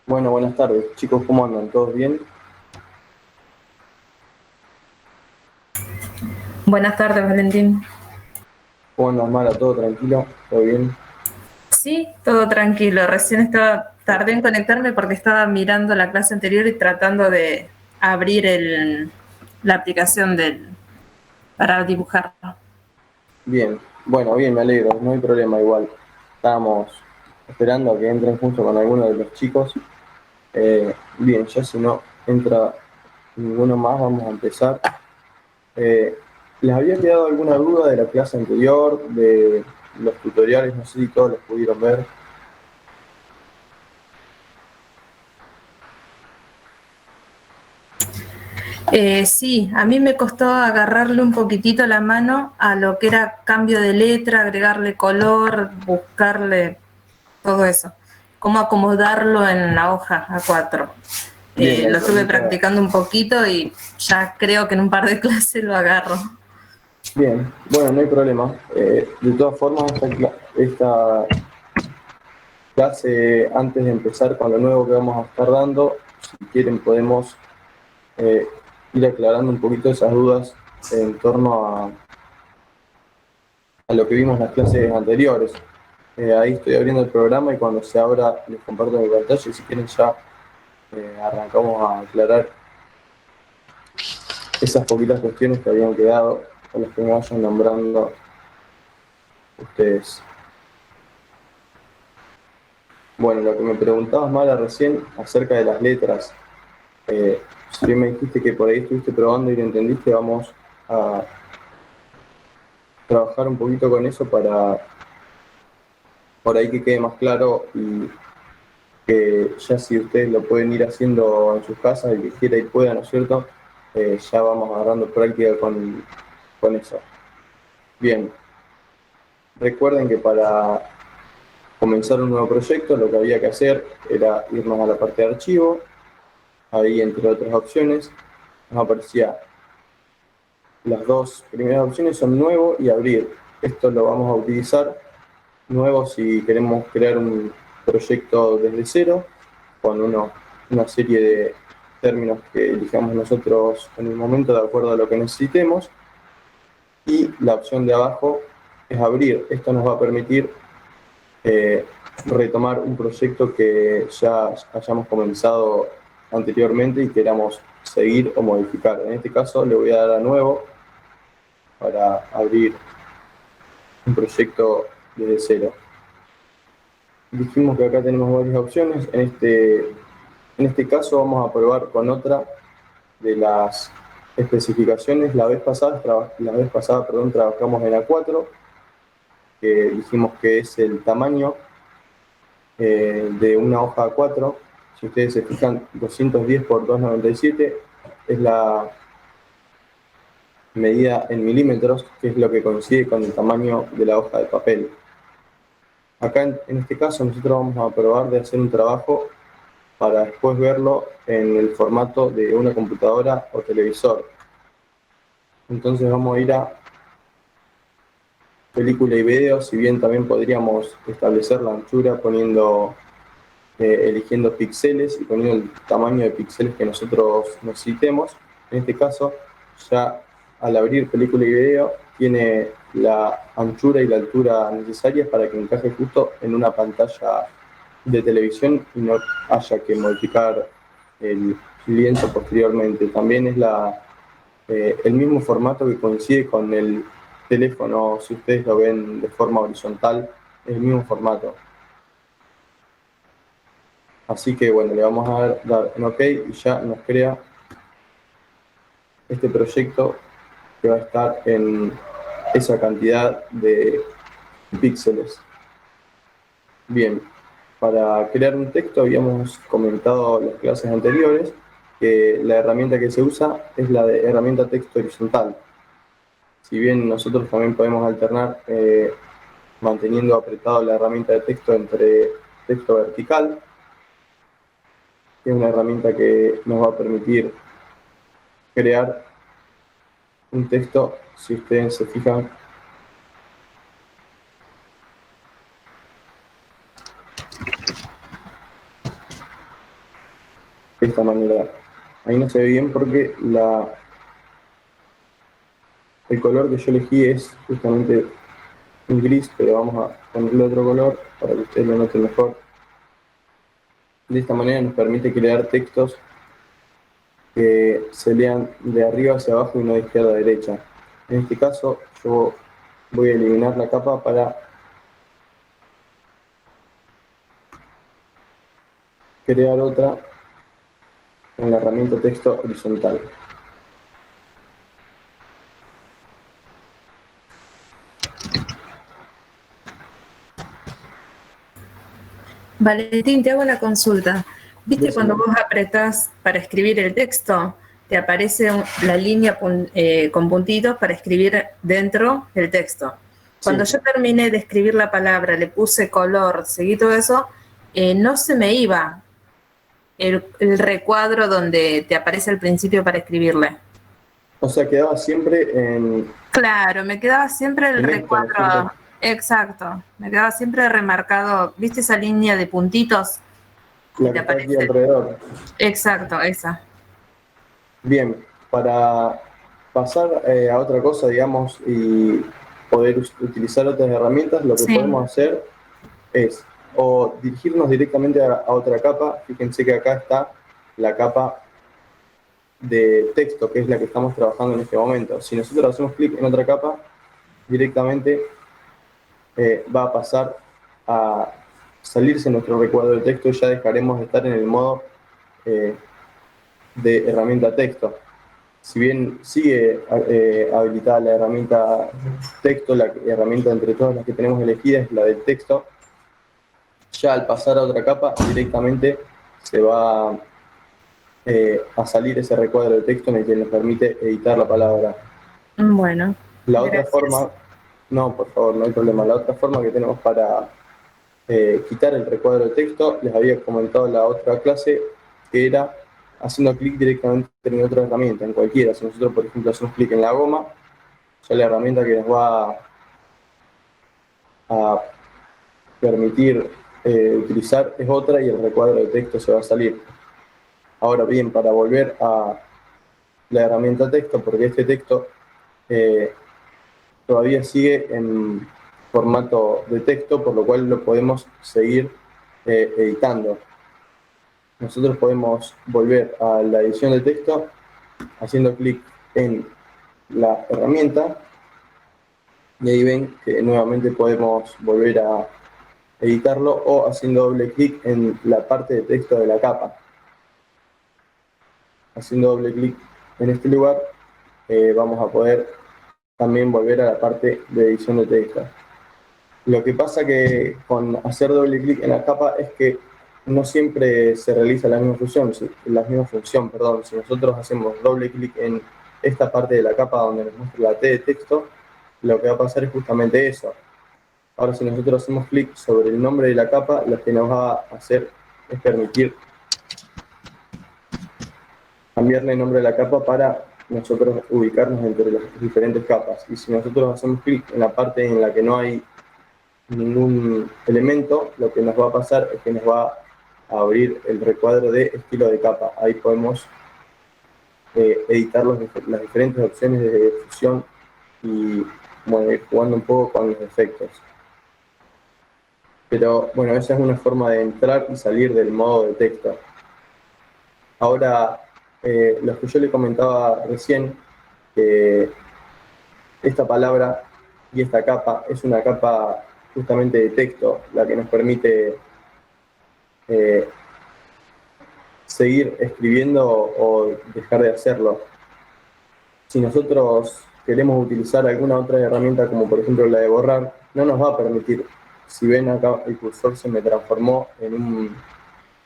Bueno, buenas tardes. Chicos, ¿cómo andan? ¿Todos bien? Buenas tardes, Valentín. ¿Cómo andas, Mara? ¿Todo tranquilo? ¿Todo bien? Sí, todo tranquilo. Recién tardé en conectarme porque estaba mirando la clase anterior y tratando de abrir la aplicación para dibujar. Bien. Bueno, bien, me alegro. No hay problema igual. Estábamos esperando a que entren junto con alguno de los chicos. Bien, ya si no entra ninguno más, vamos a empezar. Eh, ¿Les había quedado alguna duda de la clase anterior, de los tutoriales? No sé si todos los pudieron ver. Sí, a mí me costó agarrarle un poquitito la mano a lo que era cambio de letra, agregarle color, buscarle todo eso. Cómo acomodarlo en la hoja A4. Bien, la Lo estuve herramienta. practicando un poquito y ya creo que en un par de clases lo agarro. Bien, bueno, no hay problema. De todas formas, esta clase, antes de empezar con lo nuevo que vamos a estar dando, si quieren podemos eh, ir aclarando un poquito esas dudas en torno a lo que vimos en las clases anteriores. Ahí estoy abriendo el programa y cuando se abra les comparto mi pantalla y si quieren ya arrancamos a aclarar esas poquitas cuestiones que habían quedado con las que me vayan nombrando ustedes. Bueno, lo que me preguntabas, Mala, recién acerca de las letras. Si bien me dijiste que por ahí estuviste probando y lo entendiste, vamos a trabajar un poquito con eso para por ahí que quede más claro y que ya si ustedes lo pueden ir haciendo en sus casas, el que quiera y pueda, ¿no es cierto? Ya vamos agarrando práctica con eso. Bien, recuerden que para comenzar un nuevo proyecto lo que había que hacer era irnos a la parte de archivo, ahí entre otras opciones nos aparecía las dos primeras opciones son nuevo y abrir. Esto lo vamos a utilizar nuevo si queremos crear un proyecto desde cero, con una serie de términos que elijamos nosotros en el momento de acuerdo a lo que necesitemos. Y la opción de abajo es abrir. Esto nos va a permitir eh, retomar un proyecto que ya hayamos comenzado anteriormente y queramos seguir o modificar. En este caso le voy a dar a nuevo para abrir un proyecto desde cero. Dijimos que acá tenemos varias opciones. En este caso vamos a probar con otra de las especificaciones. La vez pasada, trabajamos en A4, que dijimos que es el tamaño de una hoja A4. Si ustedes se fijan, 210 por 297 es la medida en milímetros, que es lo que coincide con el tamaño de la hoja de papel. Acá en este caso nosotros vamos a probar de hacer un trabajo para después verlo en el formato de una computadora o televisor. Entonces vamos a ir a película y video, si bien también podríamos establecer la anchura eligiendo píxeles y poniendo el tamaño de píxeles que nosotros necesitemos. En este caso, ya al abrir película y video, tiene la anchura y la altura necesarias para que encaje justo en una pantalla de televisión y no haya que modificar el lienzo posteriormente. También es el mismo formato que coincide con el teléfono, si ustedes lo ven de forma horizontal, es el mismo formato. Así que bueno, le vamos a dar en OK y ya nos crea este proyecto que va a estar en esa cantidad de píxeles. Bien, para crear un texto habíamos comentado en las clases anteriores que la herramienta que se usa es la de herramienta texto horizontal. Si bien nosotros también podemos alternar manteniendo apretado la herramienta de texto entre texto vertical, que es una herramienta que nos va a permitir crear un texto, si ustedes se fijan, de esta manera. Ahí no se ve bien porque el color que yo elegí es justamente un gris, pero vamos a ponerle otro color para que ustedes lo noten mejor. De esta manera nos permite crear textos que se lean de arriba hacia abajo y no de izquierda a derecha. En este caso yo voy a eliminar la capa para crear otra en la herramienta texto horizontal. Valentín, te hago una consulta. ¿Viste Decime. cuando vos apretás para escribir el texto, te aparece la línea con puntitos para escribir dentro del texto? Cuando Sí, yo terminé de escribir la palabra, le puse color, seguí todo eso, no se me iba el recuadro donde te aparece al principio para escribirle. o sea, quedaba siempre en, Claro, me quedaba siempre el en esto, ¿no es cierto? recuadro, exacto, me quedaba siempre remarcado, ¿viste esa línea de puntitos que La te que está aquí aparece? alrededor. Exacto, esa. Bien, para pasar a otra cosa, digamos, y poder utilizar otras herramientas, lo que Sí, podemos hacer es o dirigirnos directamente a otra capa. Fíjense que acá está la capa de texto, que es la que estamos trabajando en este momento. Si nosotros hacemos clic en otra capa, directamente va a pasar a salirse nuestro recuadro de texto y ya dejaremos de estar en el modo eh, de herramienta texto. Si bien sigue habilitada la herramienta texto, la herramienta entre todas las que tenemos elegida es la del texto, ya al pasar a otra capa directamente se va a salir ese recuadro de texto en el que nos permite editar la palabra. bueno, La otra gracias. forma, no, por favor, no hay problema, la otra forma que tenemos para quitar el recuadro de texto, les había comentado en la otra clase, que era haciendo clic directamente en otra herramienta, en cualquiera. Si nosotros, por ejemplo, hacemos clic en la goma, ya la herramienta que nos va a permitir utilizar es otra y el recuadro de texto se va a salir. Ahora bien, para volver a la herramienta texto, porque este texto todavía sigue en formato de texto, por lo cual lo podemos seguir editando. Nosotros podemos volver a la edición de texto haciendo clic en la herramienta y ahí ven que nuevamente podemos volver a editarlo o haciendo doble clic en la parte de texto de la capa. Haciendo doble clic en este lugar vamos a poder también volver a la parte de edición de texto. Lo que pasa que con hacer doble clic en la capa es que no siempre se realiza la misma función, perdón. Si nosotros hacemos doble clic en esta parte de la capa donde nos muestra la T de texto, lo que va a pasar es justamente eso. Ahora, si nosotros hacemos clic sobre el nombre de la capa, lo que nos va a hacer es permitir cambiarle el nombre de la capa para nosotros ubicarnos entre las diferentes capas. Y si nosotros hacemos clic en la parte en la que no hay ningún elemento, lo que nos va a pasar es que nos va a abrir el recuadro de estilo de capa. Ahí podemos editar las diferentes opciones de fusión y bueno, ir jugando un poco con los efectos. Pero bueno, esa es una forma de entrar y salir del modo de texto. Ahora, lo que yo le comentaba recién, que esta palabra y esta capa es una capa justamente de texto, la que nos permite eh, seguir escribiendo o dejar de hacerlo. Si nosotros queremos utilizar alguna otra herramienta, como por ejemplo la de borrar, no nos va a permitir. Si ven acá, el cursor se me transformó en un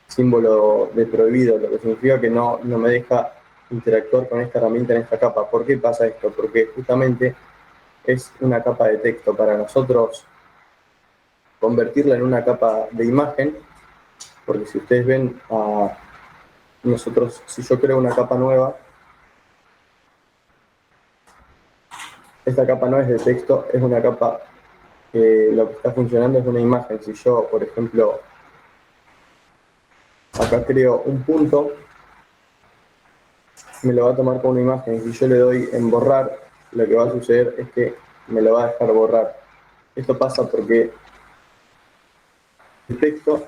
símbolo de prohibido, lo que significa que no me deja interactuar con esta herramienta en esta capa. ¿Por qué pasa esto? Porque justamente es una capa de texto. Para nosotros convertirla en una capa de imagen, porque si ustedes ven a nosotros, si yo creo una capa nueva, esta capa no es de texto, es una capa que lo que está funcionando es una imagen. Si yo, por ejemplo, acá creo un punto, me lo va a tomar como una imagen. Si yo le doy en borrar, lo que va a suceder es que me lo va a dejar borrar. Esto pasa porque el texto,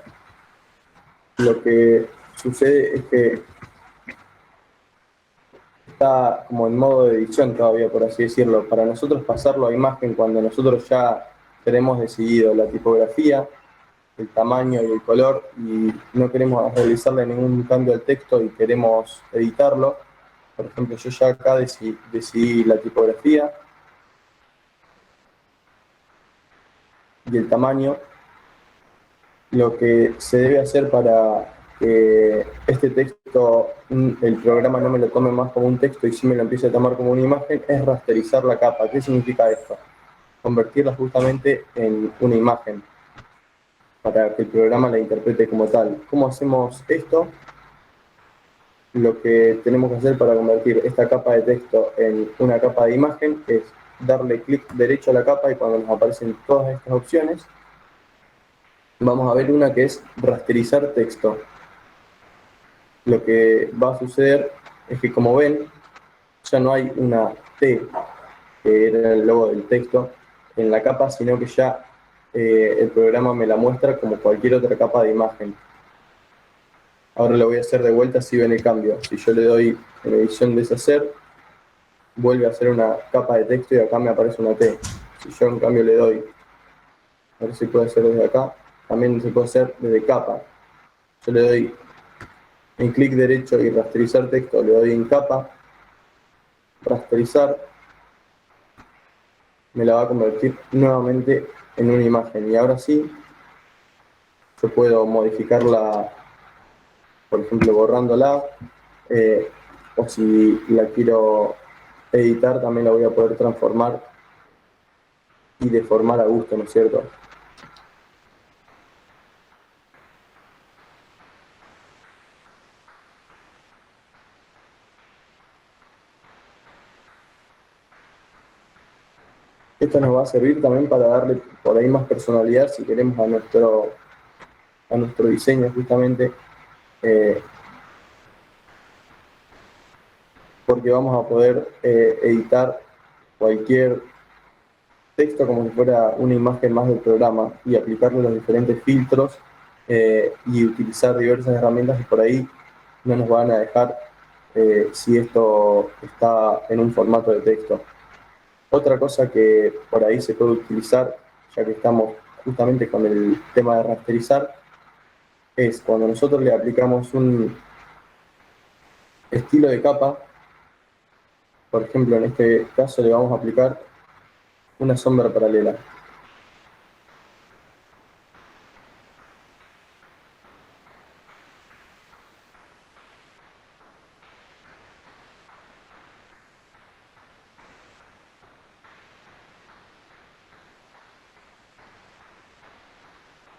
lo que sucede es que está como en modo de edición todavía, por así decirlo. Para nosotros pasarlo a imagen, cuando nosotros ya tenemos decidido la tipografía, el tamaño y el color, y no queremos realizarle ningún cambio al texto y queremos editarlo, por ejemplo, yo ya acá decidí la tipografía y el tamaño. Lo que se debe hacer para que este texto, el programa no me lo tome más como un texto y sí me lo empiece a tomar como una imagen, es rasterizar la capa. ¿Qué significa esto? Convertirla justamente en una imagen para que el programa la interprete como tal. ¿Cómo hacemos esto? Lo que tenemos que hacer para convertir esta capa de texto en una capa de imagen es darle clic derecho a la capa, y cuando nos aparecen todas estas opciones, vamos a ver una que es rasterizar texto. Lo que va a suceder es que, como ven, ya no hay una T, que era el logo del texto, en la capa, sino que ya el programa me la muestra como cualquier otra capa de imagen. Ahora lo voy a hacer de vuelta, si ven el cambio. Si yo le doy en edición deshacer, vuelve a hacer una capa de texto y acá me aparece una T. Si yo en cambio le doy, a ver si puede hacer desde acá, también se puede hacer desde capa. Yo le doy en clic derecho y rasterizar texto, le doy en capa, rasterizar, me la va a convertir nuevamente en una imagen. Y ahora sí, yo puedo modificarla, por ejemplo, borrándola, o si la quiero editar, también la voy a poder transformar y deformar a gusto, ¿no es cierto? Esto nos va a servir también para darle por ahí más personalidad, si queremos, a nuestro diseño, justamente, porque vamos a poder editar cualquier texto como si fuera una imagen más del programa y aplicarle los diferentes filtros, y utilizar diversas herramientas que por ahí no nos van a dejar si esto está en un formato de texto. Otra cosa que por ahí se puede utilizar, ya que estamos justamente con el tema de rasterizar, es cuando nosotros le aplicamos un estilo de capa. Por ejemplo, en este caso le vamos a aplicar una sombra paralela.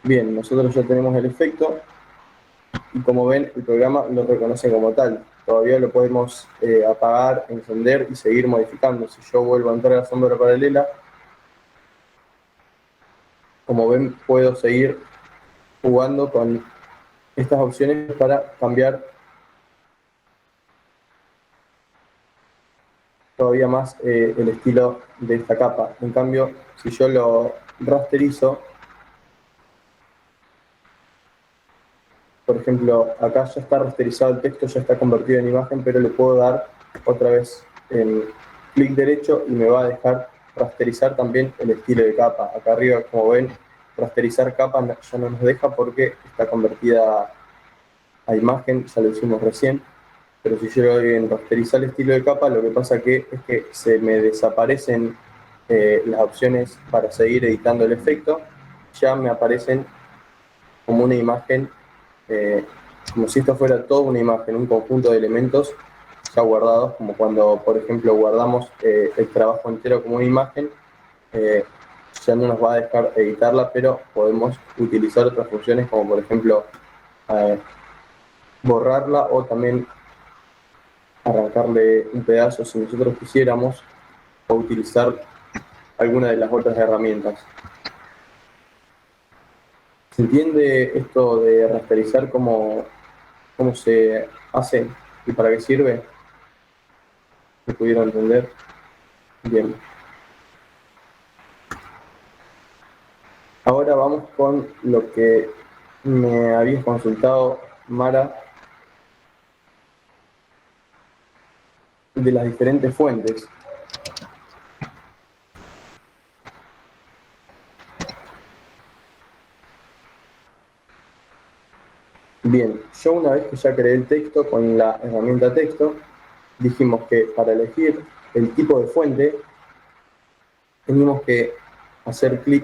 Bien, nosotros ya tenemos el efecto y, como ven, el programa lo reconoce como tal. Todavía lo podemos apagar, encender y seguir modificando. Si yo vuelvo a entrar a la sombra paralela, como ven, puedo seguir jugando con estas opciones para cambiar todavía más el estilo de esta capa. En cambio, si yo lo rasterizo, por ejemplo, acá ya está rasterizado el texto, ya está convertido en imagen, pero le puedo dar otra vez en clic derecho y me va a dejar rasterizar también el estilo de capa. Acá arriba, como ven, rasterizar capa ya no nos deja porque está convertida a imagen, ya lo hicimos recién. Pero si yo le doy en rasterizar el estilo de capa, lo que pasa es que se me desaparecen las opciones para seguir editando el efecto. Ya me aparecen como una imagen, como si esto fuera toda una imagen, un conjunto de elementos ya guardados, como cuando, por ejemplo, guardamos el trabajo entero como una imagen. Ya no nos va a dejar editarla, pero podemos utilizar otras funciones, como por ejemplo borrarla, o también arrancarle un pedazo si nosotros quisiéramos, o utilizar alguna de las otras herramientas. ¿Se entiende esto de rasterizar, cómo se hace y para qué sirve? ¿Me pudieron entender? Bien. Ahora vamos con lo que me habías consultado, Mara, de las diferentes fuentes. Bien, yo una vez que ya creé el texto con la herramienta texto, dijimos que para elegir el tipo de fuente, teníamos que hacer clic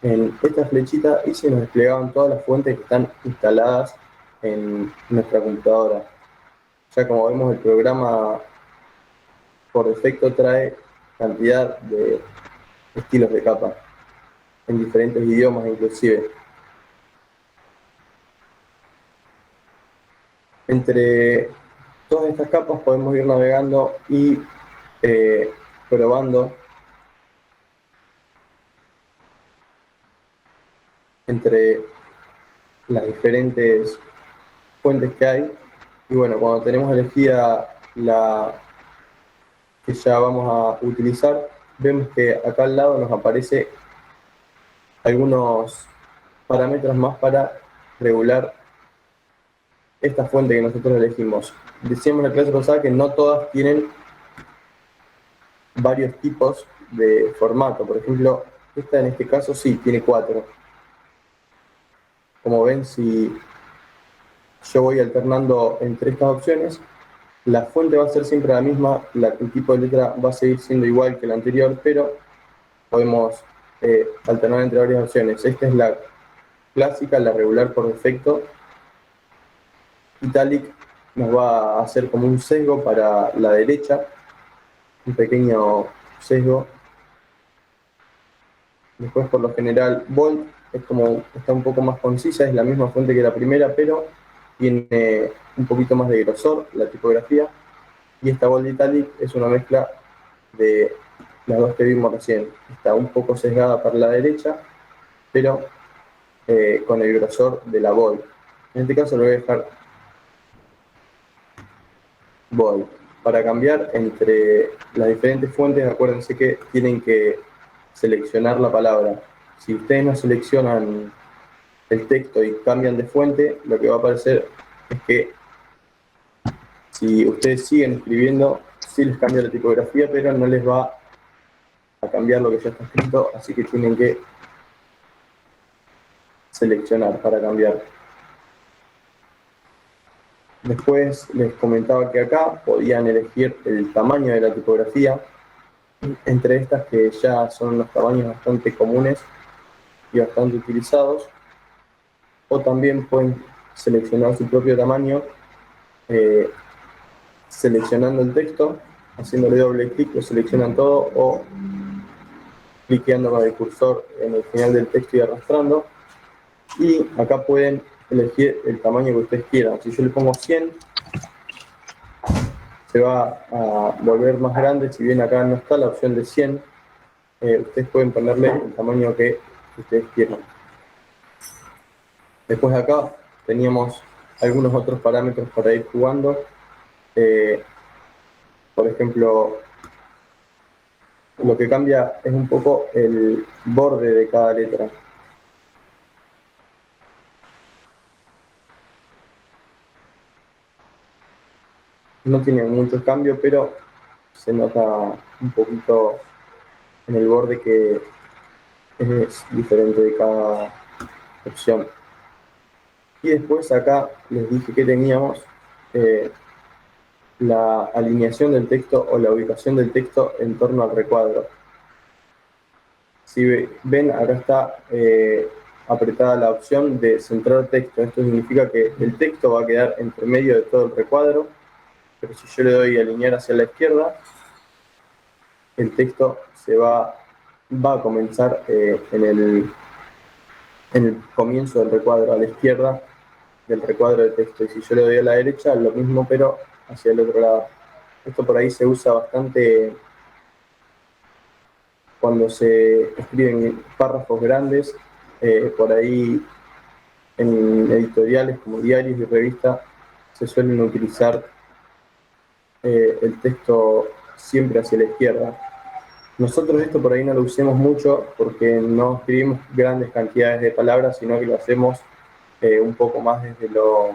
en esta flechita y se nos desplegaban todas las fuentes que están instaladas en nuestra computadora. Ya como vemos, el programa por defecto trae cantidad de estilos de capa en diferentes idiomas inclusive. Entre todas estas capas podemos ir navegando y probando entre las diferentes fuentes que hay. Y bueno, cuando tenemos elegida la que ya vamos a utilizar, vemos que acá al lado nos aparece algunos parámetros más para regular esta fuente que nosotros elegimos. Decíamos en la clase pasada que no todas tienen varios tipos de formato. Por ejemplo, esta en este caso sí, tiene 4. Como ven, si yo voy alternando entre estas opciones, la fuente va a ser siempre la misma, el tipo de letra va a seguir siendo igual que la anterior, pero podemos alternar entre varias opciones. Esta es la clásica, la regular por defecto. Italic nos va a hacer como un sesgo para la derecha, un pequeño sesgo. Después, por lo general, bold está un poco más concisa, es la misma fuente que la primera, pero tiene un poquito más de grosor la tipografía. Y esta bold italic es una mezcla de las dos que vimos recién. Está un poco sesgada para la derecha, pero con el grosor de la bold. En este caso lo voy a dejar bold. Para cambiar entre las diferentes fuentes, acuérdense que tienen que seleccionar la palabra. Si ustedes no seleccionan el texto y cambian de fuente, lo que va a aparecer es que si ustedes siguen escribiendo, sí les cambia la tipografía, pero no les va a cambiar lo que ya está escrito, así que tienen que seleccionar para cambiar. Después les comentaba que acá podían elegir el tamaño de la tipografía, entre estas que ya son unos tamaños bastante comunes y bastante utilizados, o también pueden seleccionar su propio tamaño seleccionando el texto, haciéndole doble clic, lo seleccionan todo, o cliqueando con el cursor en el final del texto y arrastrando. Y acá pueden elegir el tamaño que ustedes quieran. Si yo le pongo 100, se va a volver más grande. Si bien acá no está la opción de 100, ustedes pueden ponerle el tamaño que ustedes quieran. Después de acá teníamos algunos otros parámetros para ir jugando. Por ejemplo, lo que cambia es un poco el borde de cada letra. No tiene mucho cambio, pero se nota un poquito en el borde que es diferente de cada opción. Y después acá les dije que teníamos la alineación del texto o la ubicación del texto en torno al recuadro. Si ven, acá está apretada la opción de centrar texto. Esto significa que el texto va a quedar entre medio de todo el recuadro, pero si yo le doy a alinear hacia la izquierda, el texto va a comenzar en el comienzo del recuadro, a la izquierda del recuadro de texto. Y si yo le doy a la derecha, lo mismo, pero hacia el otro lado. Esto por ahí se usa bastante cuando se escriben párrafos grandes, por ahí en editoriales como diarios y revistas se suelen utilizar el texto siempre hacia la izquierda. Nosotros esto por ahí no lo usemos mucho porque no escribimos grandes cantidades de palabras, sino que lo hacemos un poco más desde lo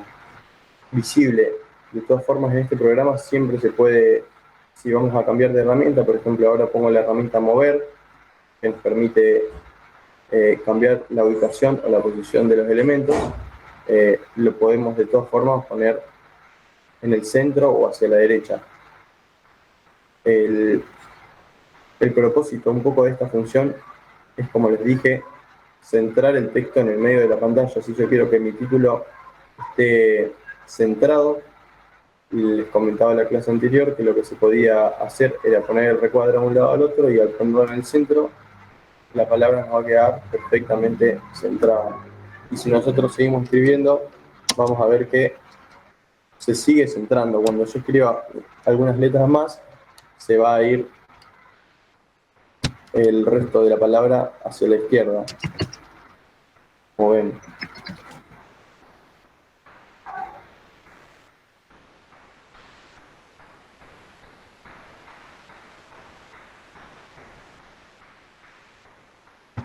visible. De todas formas, en este programa siempre se puede, si vamos a cambiar de herramienta, por ejemplo, ahora pongo la herramienta mover, que nos permite cambiar la ubicación o la posición de los elementos, lo podemos de todas formas poner en el centro o hacia la derecha. El propósito un poco de esta función es, como les dije, centrar el texto en el medio de la pantalla. Si yo quiero que mi título esté centrado, les comentaba en la clase anterior que lo que se podía hacer era poner el recuadro de un lado al otro, y al ponerlo en el centro, la palabra nos va a quedar perfectamente centrada. Y si nosotros seguimos escribiendo, vamos a ver que se sigue centrando. Cuando yo escriba algunas letras más, se va a ir el resto de la palabra hacia la izquierda, como ven.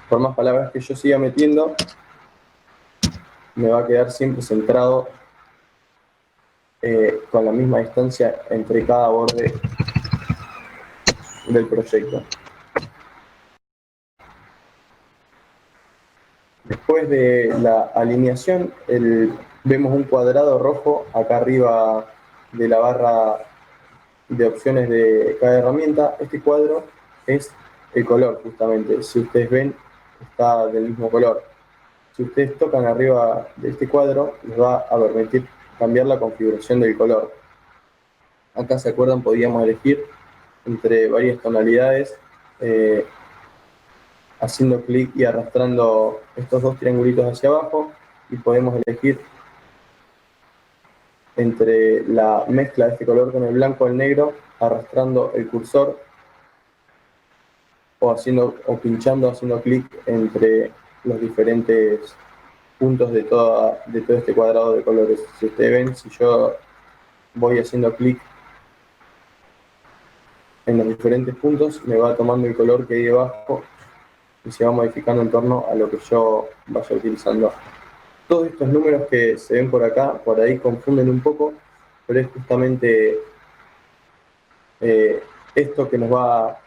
Por más palabras que yo siga metiendo, me va a quedar siempre centrado con la misma distancia entre cada borde del proyecto. Después de la alineación, vemos un cuadrado rojo acá arriba de la barra de opciones de cada herramienta. Este cuadro es el color, justamente. Si ustedes ven, está del mismo color. Si ustedes tocan arriba de este cuadro, les va a permitir cambiar la configuración del color. Acá, ¿se acuerdan? Podíamos elegir entre varias tonalidades, haciendo clic y arrastrando estos dos triangulitos hacia abajo, y podemos elegir entre la mezcla de este color con el blanco o el negro, arrastrando el cursor o pinchando, haciendo clic entre los diferentes puntos de todo este cuadrado de colores. Si ustedes ven, si yo voy haciendo clic en los diferentes puntos, me va tomando el color que hay debajo y se va modificando en torno a lo que yo vaya utilizando. Todos estos números que se ven por acá, por ahí confunden un poco, pero es justamente esto que nos va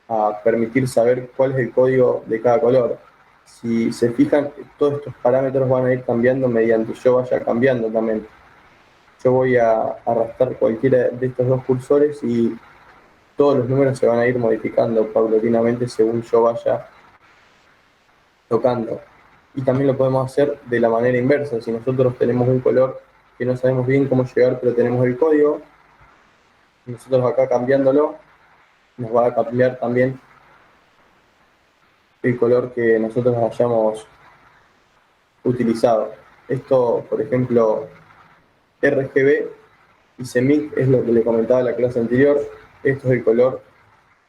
a permitir saber cuál es el código de cada color. Si se fijan, todos estos parámetros van a ir cambiando mediante yo vaya cambiando también. Yo voy a arrastrar cualquiera de estos dos cursores y todos los números se van a ir modificando paulatinamente según yo vaya tocando. Y también lo podemos hacer de la manera inversa. Si nosotros tenemos un color que no sabemos bien cómo llegar, pero tenemos el código, nosotros acá cambiándolo, nos va a cambiar también el color que nosotros hayamos utilizado. Esto, por ejemplo, RGB y CMYK es lo que le comentaba en la clase anterior. Esto es el color,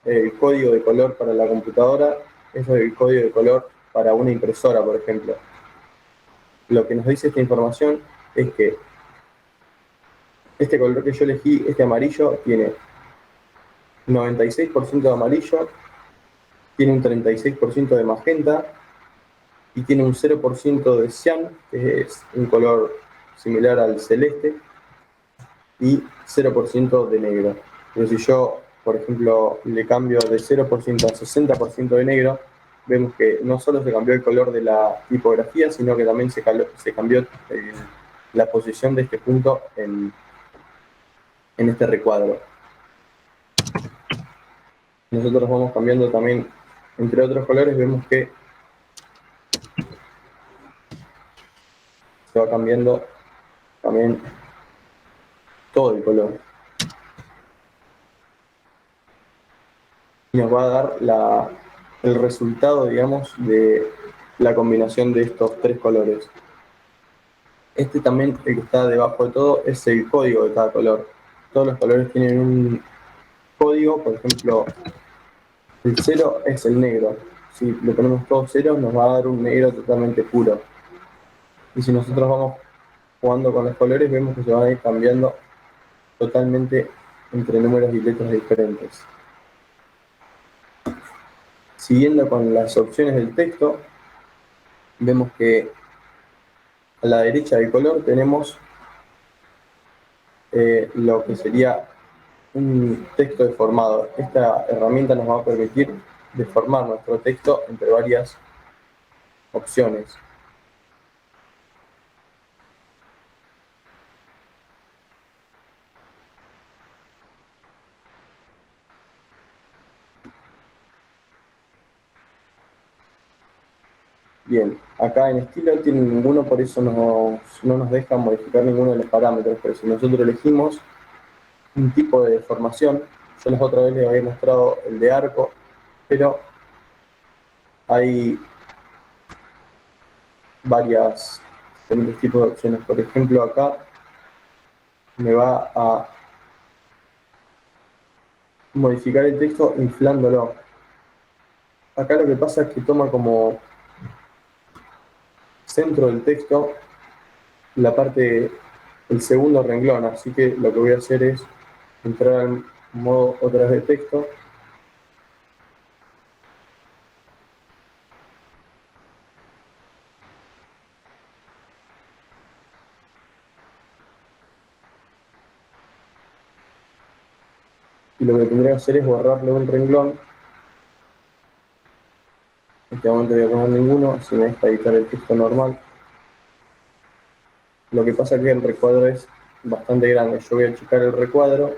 el código de color para la computadora. Esto es el código de color para una impresora, por ejemplo. Lo que nos dice esta información es que este color que yo elegí, este amarillo, tiene 96% de amarillo, tiene un 36% de magenta y tiene un 0% de cian, que es un color similar al celeste, y 0% de negro. Pero si yo, por ejemplo, le cambio de 0% a 60% de negro, vemos que no solo se cambió el color de la tipografía, sino que también se cambió la posición de este punto en este recuadro. Nosotros vamos cambiando también, entre otros colores, vemos que se va cambiando también todo el color. Y nos va a dar el resultado, digamos, de la combinación de estos tres colores. Este también, el que está debajo de todo, es el código de cada color. Todos los colores tienen un código. Por ejemplo, el 0 es el negro. Si le ponemos todos ceros, nos va a dar un negro totalmente puro. Y si nosotros vamos jugando con los colores, vemos que se van a ir cambiando totalmente entre números y letras diferentes. Siguiendo con las opciones del texto, vemos que a la derecha del color tenemos lo que sería un texto deformado. Esta herramienta nos va a permitir deformar nuestro texto entre varias opciones. Bien, acá en estilo tiene ninguno, por eso no nos deja modificar ninguno de los parámetros, pero si nosotros elegimos un tipo de deformación, yo las otra vez les había mostrado el de arco, pero hay varios tipos de opciones. Por ejemplo, acá me va a modificar el texto inflándolo. Acá lo que pasa es que toma como centro del texto la parte, el segundo renglón, así que lo que voy a hacer es entrar al modo otra vez de texto y lo que tendría que hacer es borrarle un renglón. En este momento voy a poner ninguno, si me deja editar el texto normal. Lo que pasa es que el recuadro es bastante grande. Yo voy a checar el recuadro.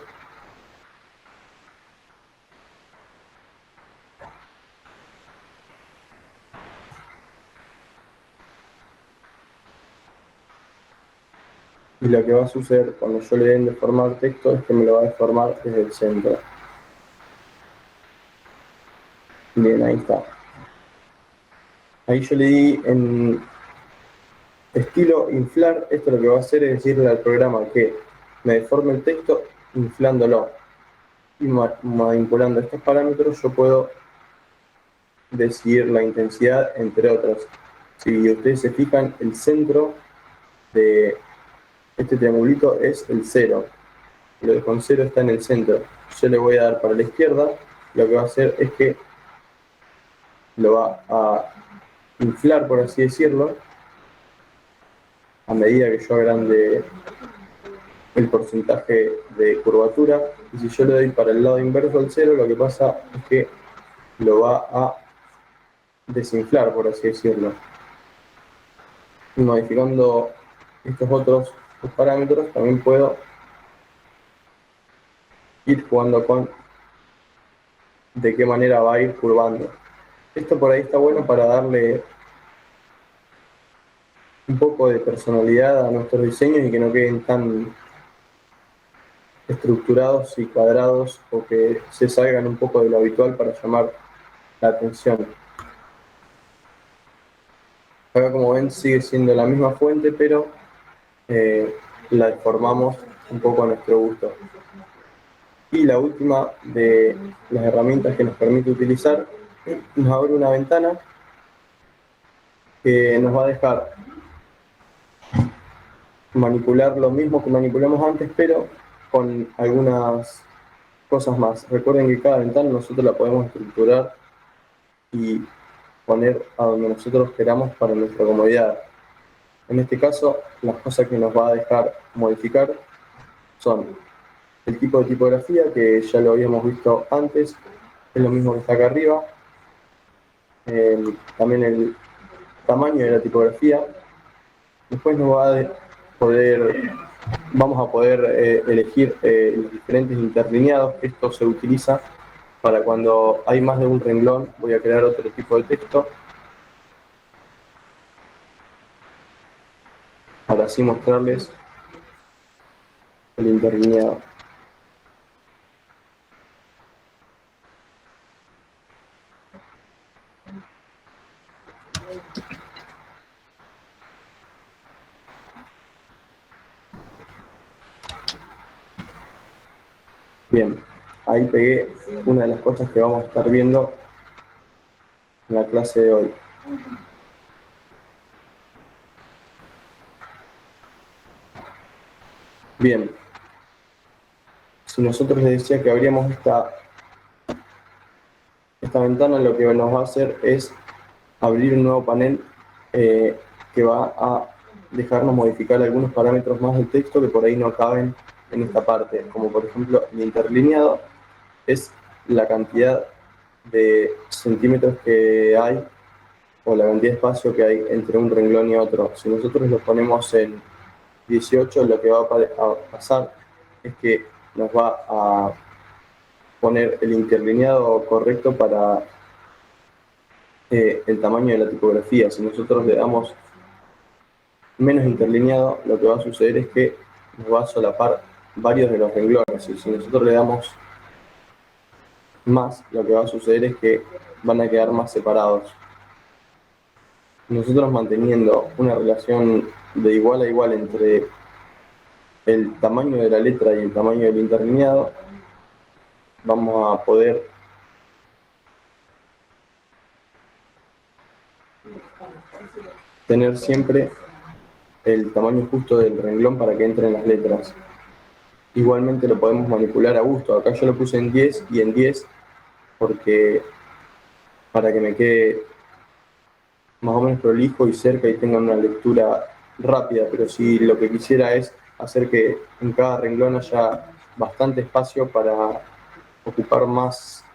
Y lo que va a suceder cuando yo le dé en deformar texto es que me lo va a deformar desde el centro. Bien, ahí está. Ahí yo le di en estilo inflar. Esto lo que va a hacer es decirle al programa que me deforme el texto inflándolo. Y manipulando estos parámetros yo puedo decidir la intensidad, entre otros. Si ustedes se fijan, el centro de este triangulito es el 0. Lo de con 0 está en el centro. Yo le voy a dar para la izquierda. Lo que va a hacer es que lo va a inflar, por así decirlo, a medida que yo agrande el porcentaje de curvatura. Y si yo le doy para el lado inverso al 0, lo que pasa es que lo va a desinflar, por así decirlo. Y modificando estos otros parámetros, también puedo ir jugando con de qué manera va a ir curvando. Esto por ahí está bueno para darle un poco de personalidad a nuestros diseños y que no queden tan estructurados y cuadrados o que se salgan un poco de lo habitual para llamar la atención. Acá, como ven, sigue siendo la misma fuente, pero la deformamos un poco a nuestro gusto. Y la última de las herramientas que nos permite utilizar nos abre una ventana que nos va a dejar manipular lo mismo que manipulamos antes, pero con algunas cosas más. Recuerden que cada ventana nosotros la podemos estructurar y poner a donde nosotros queramos para nuestra comodidad. En este caso, las cosas que nos va a dejar modificar son el tipo de tipografía, que ya lo habíamos visto antes, es lo mismo que está acá arriba. También el tamaño de la tipografía. Después nos va a poder, vamos a poder elegir los diferentes interlineados. Esto se utiliza para cuando hay más de un renglón. Voy a crear otro tipo de texto para así mostrarles el interlineado. Bien, ahí pegué una de las cosas que vamos a estar viendo en la clase de hoy. Bien, si nosotros les decía que abríamos esta ventana, lo que nos va a hacer es abrir un nuevo panel que va a dejarnos modificar algunos parámetros más del texto que por ahí no caben en esta parte, como por ejemplo el interlineado es la cantidad de centímetros que hay o la cantidad de espacio que hay entre un renglón y otro. Si nosotros lo ponemos en 18, lo que va a pasar es que nos va a poner el interlineado correcto para el tamaño de la tipografía. Si nosotros le damos menos interlineado, lo que va a suceder es que nos va a solapar varios de los renglones. Y si nosotros le damos más, lo que va a suceder es que van a quedar más separados. Nosotros manteniendo una relación de igual a igual entre el tamaño de la letra y el tamaño del interlineado, vamos a poder tener siempre el tamaño justo del renglón para que entren las letras. Igualmente lo podemos manipular a gusto. Acá yo lo puse en 10 y en 10 porque para que me quede más o menos prolijo y cerca y tenga una lectura rápida, pero si lo que quisiera es hacer que en cada renglón haya bastante espacio para ocupar más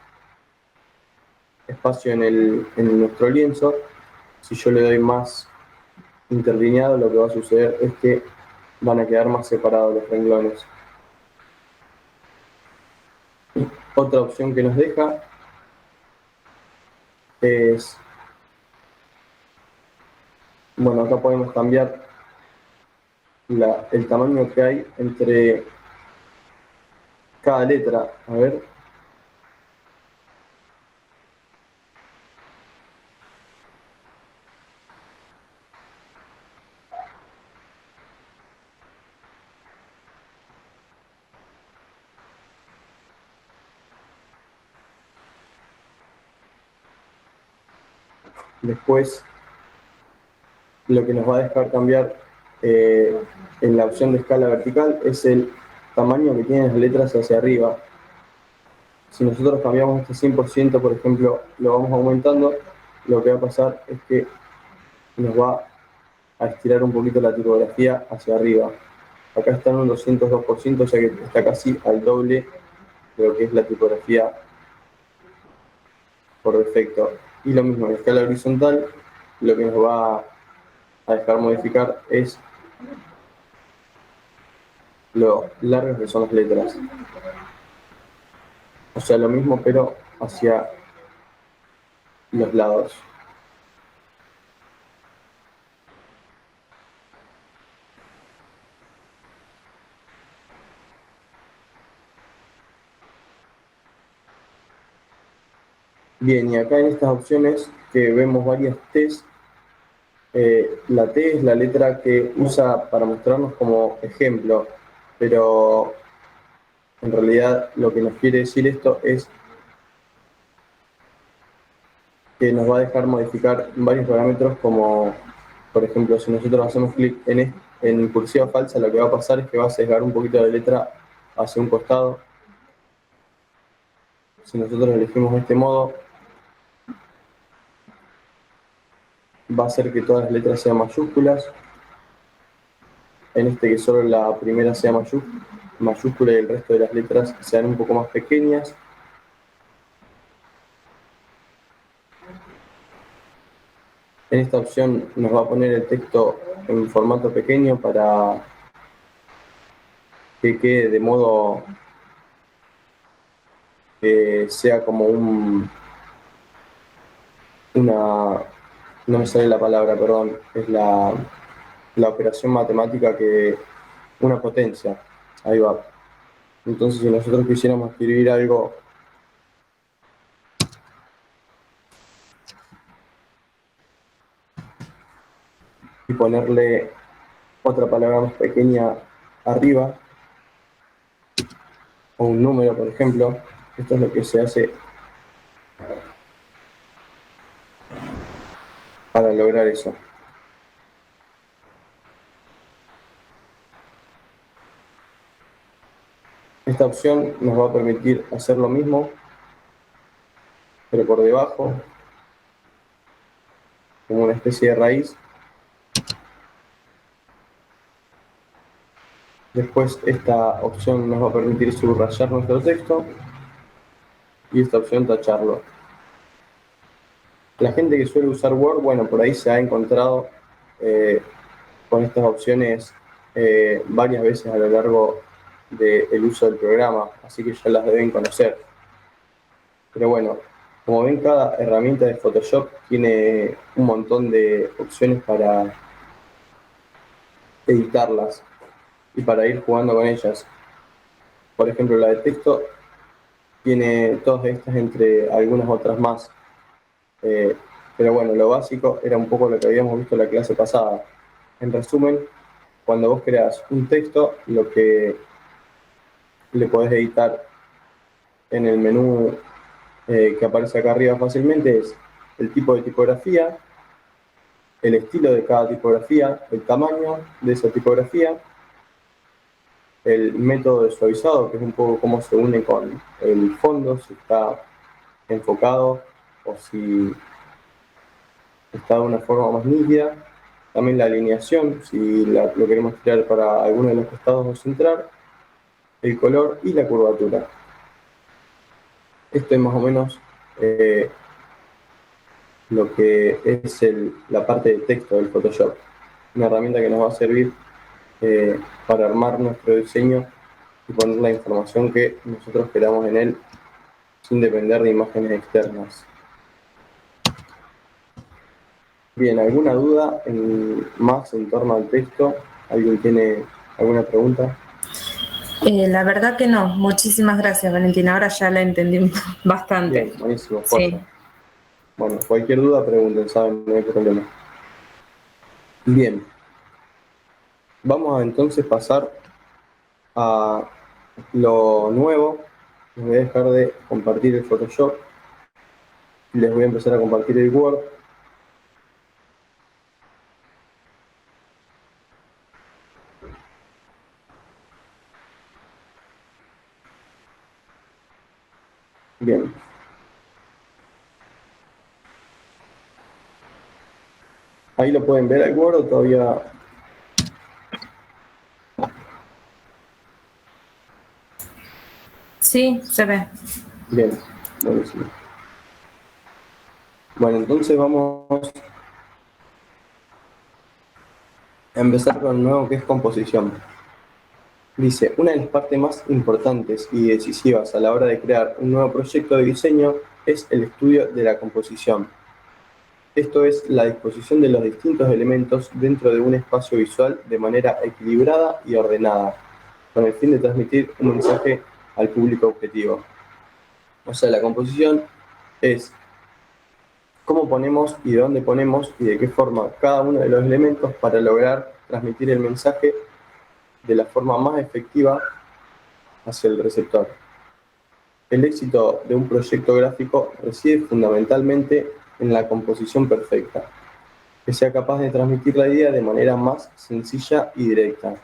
espacio en nuestro lienzo, si yo le doy más interlineado, lo que va a suceder es que van a quedar más separados los renglones. Otra opción que nos deja es, bueno, acá podemos cambiar el tamaño que hay entre cada letra. A ver, después lo que nos va a dejar cambiar en la opción de escala vertical es el tamaño que tienen las letras hacia arriba. Si nosotros cambiamos este 100%, por ejemplo, lo vamos aumentando, lo que va a pasar es que nos va a estirar un poquito la tipografía hacia arriba. Acá está en un 202%, o sea que está casi al doble de lo que es la tipografía por defecto. Y lo mismo en escala horizontal, lo que nos va a dejar modificar es lo largas que son las letras. O sea, lo mismo pero hacia los lados. Bien, y acá en estas opciones que vemos varias T's, la T es la letra que usa para mostrarnos como ejemplo, pero en realidad lo que nos quiere decir esto es que nos va a dejar modificar varios parámetros como, por ejemplo, si nosotros hacemos clic en cursiva falsa, lo que va a pasar es que va a sesgar un poquito de letra hacia un costado. Si nosotros elegimos este modo, va a hacer que todas las letras sean mayúsculas. En este que solo la primera sea mayúscula y el resto de las letras sean un poco más pequeñas. En esta opción nos va a poner el texto en formato pequeño para que quede de modo que sea como no me sale la palabra, perdón, es la operación matemática que una potencia, ahí va. Entonces si nosotros quisiéramos escribir algo y ponerle otra palabra más pequeña arriba, o un número, por ejemplo, esto es lo que se hace para lograr eso. Esta opción nos va a permitir hacer lo mismo, pero por debajo, como una especie de raíz. Después esta opción nos va a permitir subrayar nuestro texto y esta opción tacharlo. La gente que suele usar Word, bueno, por ahí se ha encontrado con estas opciones varias veces a lo largo del uso del programa, así que ya las deben conocer. Pero bueno, como ven, cada herramienta de Photoshop tiene un montón de opciones para editarlas y para ir jugando con ellas. Por ejemplo, la de texto tiene todas estas entre algunas otras más. Pero bueno, lo básico era un poco lo que habíamos visto en la clase pasada. En resumen, cuando vos creas un texto, lo que le podés editar en el menú que aparece acá arriba fácilmente es el tipo de tipografía, el estilo de cada tipografía, el tamaño de esa tipografía, el método de suavizado, que es un poco cómo se une con el fondo, si está enfocado o si está de una forma más nítida. También la alineación, si lo queremos tirar para alguno de los costados o centrar, el color y la curvatura. Esto es más o menos lo que es la parte de texto del Photoshop. Una herramienta que nos va a servir para armar nuestro diseño y poner la información que nosotros queramos en él sin depender de imágenes externas. Bien, ¿alguna duda más en torno al texto? ¿Alguien tiene alguna pregunta? La verdad que no. Muchísimas gracias, Valentina. Ahora ya la entendí bastante. Bien, buenísimo. Sí. Bueno, cualquier duda pregunten, saben, no hay problema. Bien, vamos a entonces pasar a lo nuevo. Les voy a dejar de compartir el Photoshop y les voy a empezar a compartir el Word. Bien. Ahí lo pueden ver al Word o todavía. Sí, se ve. Bien, buenísimo. Bueno, entonces vamos a empezar con lo nuevo que es composición. Dice, una de las partes más importantes y decisivas a la hora de crear un nuevo proyecto de diseño es el estudio de la composición. Esto es la disposición de los distintos elementos dentro de un espacio visual de manera equilibrada y ordenada, con el fin de transmitir un mensaje al público objetivo. O sea, la composición es cómo ponemos y de dónde ponemos y de qué forma cada uno de los elementos para lograr transmitir el mensaje de la forma más efectiva hacia el receptor. El éxito de un proyecto gráfico reside fundamentalmente en la composición perfecta, que sea capaz de transmitir la idea de manera más sencilla y directa.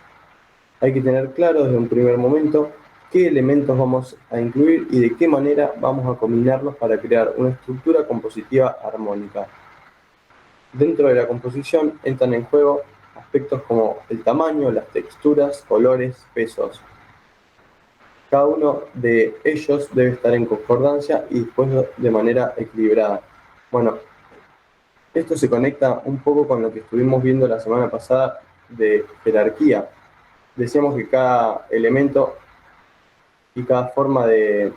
Hay que tener claro desde un primer momento qué elementos vamos a incluir y de qué manera vamos a combinarlos para crear una estructura compositiva armónica. Dentro de la composición entran en juego aspectos como el tamaño, las texturas, colores, pesos. Cada uno de ellos debe estar en concordancia y dispuesto de manera equilibrada. Bueno, esto se conecta un poco con lo que estuvimos viendo la semana pasada de jerarquía. Decíamos que cada elemento y cada forma que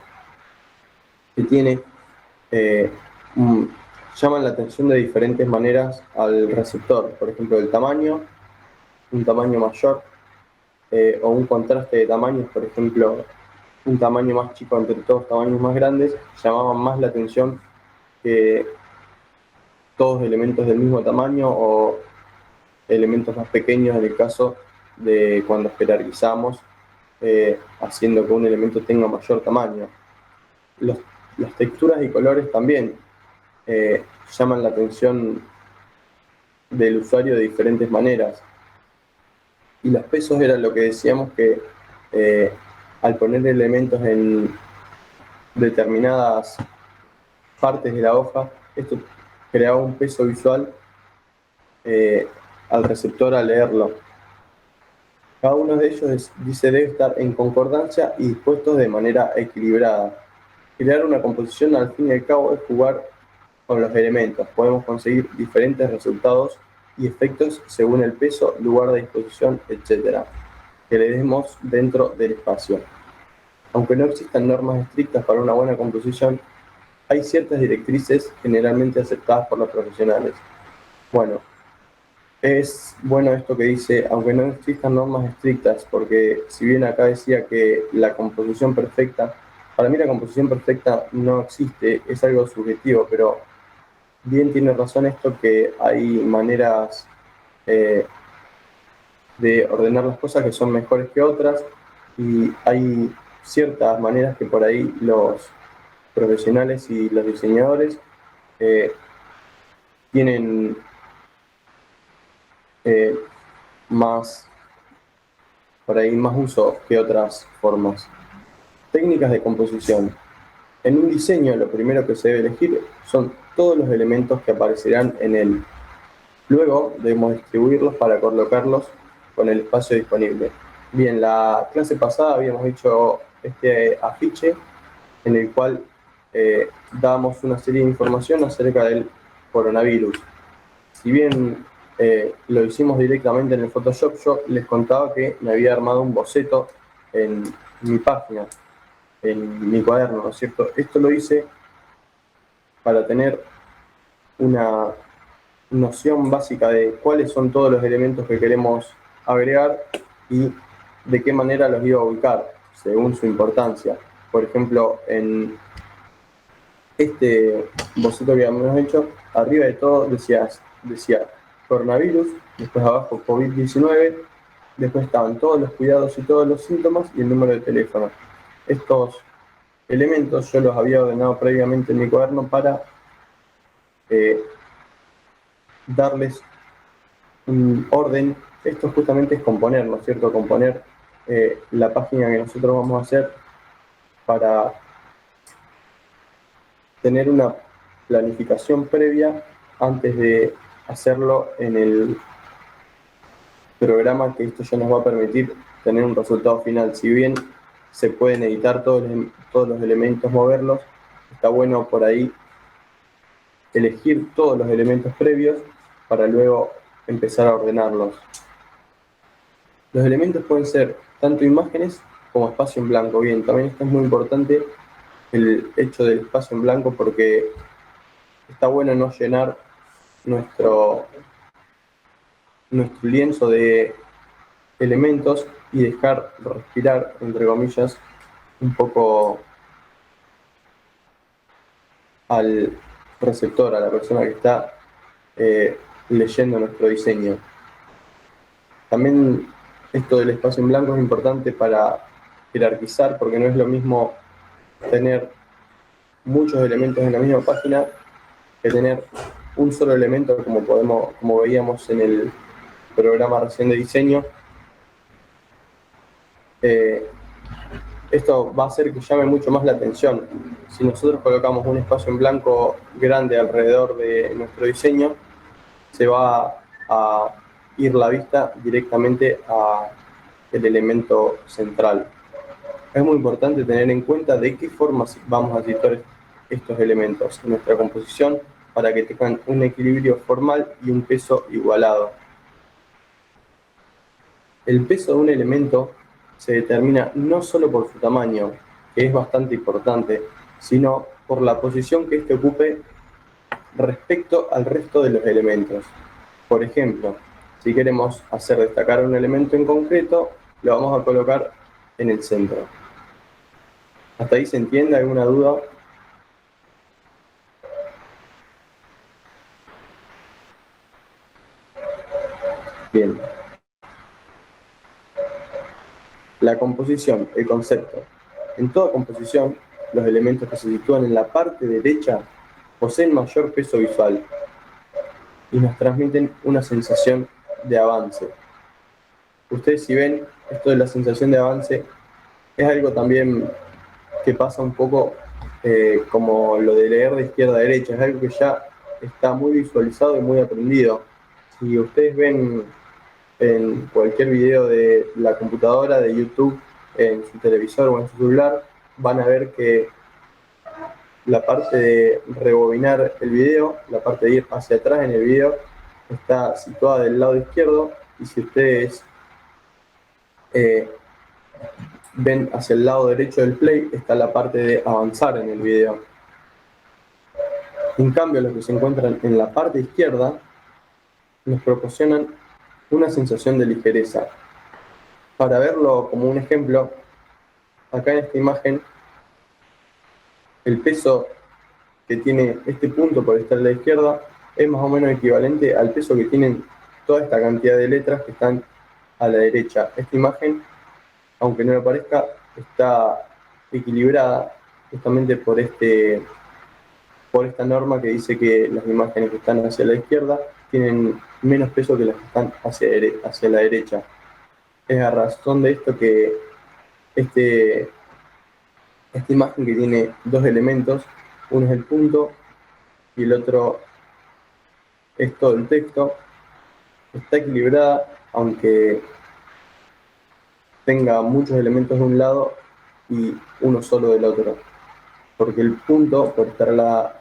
tiene llaman la atención de diferentes maneras al receptor. Por ejemplo, el tamaño, un tamaño mayor o un contraste de tamaños, por ejemplo, un tamaño más chico entre todos tamaños más grandes, llamaban más la atención que todos elementos del mismo tamaño o elementos más pequeños en el caso de cuando jerarquizamos, haciendo que un elemento tenga mayor tamaño. Las texturas y colores también llaman la atención del usuario de diferentes maneras. Y los pesos era lo que decíamos que al poner elementos en determinadas partes de la hoja, esto creaba un peso visual al receptor al leerlo. Cada uno de ellos dice debe estar en concordancia y dispuestos de manera equilibrada. Crear una composición al fin y al cabo es jugar con los elementos. Podemos conseguir diferentes resultados y efectos según el peso, lugar de disposición, etc. que le demos dentro del espacio. Aunque no existan normas estrictas para una buena composición, hay ciertas directrices generalmente aceptadas por los profesionales. Bueno, es bueno esto que dice, aunque no existan normas estrictas, porque si bien acá decía que la composición perfecta, para mí la composición perfecta no existe, es algo subjetivo, pero bien tiene razón esto que hay maneras de ordenar las cosas que son mejores que otras y hay ciertas maneras que por ahí los profesionales y los diseñadores tienen más, por ahí más uso que otras formas. Técnicas de composición. En un diseño lo primero que se debe elegir son todos los elementos que aparecerán en él. Luego debemos distribuirlos para colocarlos con el espacio disponible. Bien, la clase pasada habíamos hecho este afiche en el cual dábamos una serie de información acerca del coronavirus. Si bien lo hicimos directamente en el Photoshop, yo les contaba que me había armado un boceto en mi página, en mi cuaderno, ¿no es cierto? Esto lo hice para tener una noción básica de cuáles son todos los elementos que queremos agregar y de qué manera los iba a ubicar, según su importancia. Por ejemplo, en este boceto que habíamos hecho, arriba de todo decía coronavirus, después abajo COVID-19, después estaban todos los cuidados y todos los síntomas y el número de teléfono. Estos elementos yo los había ordenado previamente en mi cuaderno para darles un orden. Esto justamente es componer, ¿no es cierto? Componer la página que nosotros vamos a hacer para tener una planificación previa antes de hacerlo en el programa, que esto ya nos va a permitir tener un resultado final. Si bien se pueden editar todos los elementos, moverlos, está bueno por ahí elegir todos los elementos previos para luego empezar a ordenarlos. Los elementos pueden ser tanto imágenes como espacio en blanco. Bien, también esto es muy importante, el hecho del espacio en blanco, porque está bueno no llenar nuestro lienzo de elementos y dejar respirar, entre comillas, un poco al receptor, a la persona que está leyendo nuestro diseño. También esto del espacio en blanco es importante para jerarquizar, porque no es lo mismo tener muchos elementos en la misma página que tener un solo elemento, como veíamos en el programa recién de diseño. Esto va a hacer que llame mucho más la atención. Si nosotros colocamos un espacio en blanco grande alrededor de nuestro diseño, se va a ir la vista directamente al elemento central. Es muy importante tener en cuenta de qué forma vamos a situar estos elementos en nuestra composición para que tengan un equilibrio formal y un peso igualado. El peso de un elemento se determina no solo por su tamaño, que es bastante importante, sino por la posición que éste ocupe respecto al resto de los elementos. Por ejemplo, si queremos hacer destacar un elemento en concreto, lo vamos a colocar en el centro. ¿Hasta ahí se entiende? ¿Alguna duda? Bien. La composición, el concepto. En toda composición, los elementos que se sitúan en la parte derecha poseen mayor peso visual y nos transmiten una sensación de avance. Ustedes, si ven, esto de la sensación de avance es algo también que pasa un poco como lo de leer de izquierda a derecha, es algo que ya está muy visualizado y muy aprendido. Si ustedes ven en cualquier video de la computadora, de YouTube, en su televisor o en su celular, van a ver que la parte de rebobinar el video, la parte de ir hacia atrás en el video, está situada del lado izquierdo, y si ustedes eh, ven hacia el lado derecho del play, está la parte de avanzar en el video. En cambio, los que se encuentran en la parte izquierda nos proporcionan una sensación de ligereza. Para verlo como un ejemplo, acá en esta imagen, el peso que tiene este punto por estar a la izquierda es más o menos equivalente al peso que tienen toda esta cantidad de letras que están a la derecha. Esta imagen, aunque no lo parezca, está equilibrada justamente por esta norma que dice que las imágenes que están hacia la izquierda tienen menos peso que las que están hacia la derecha. Es a razón de esto que esta imagen, que tiene dos elementos, uno es el punto y el otro es todo el texto, está equilibrada, aunque tenga muchos elementos de un lado y uno solo del otro, porque el punto, por estar a la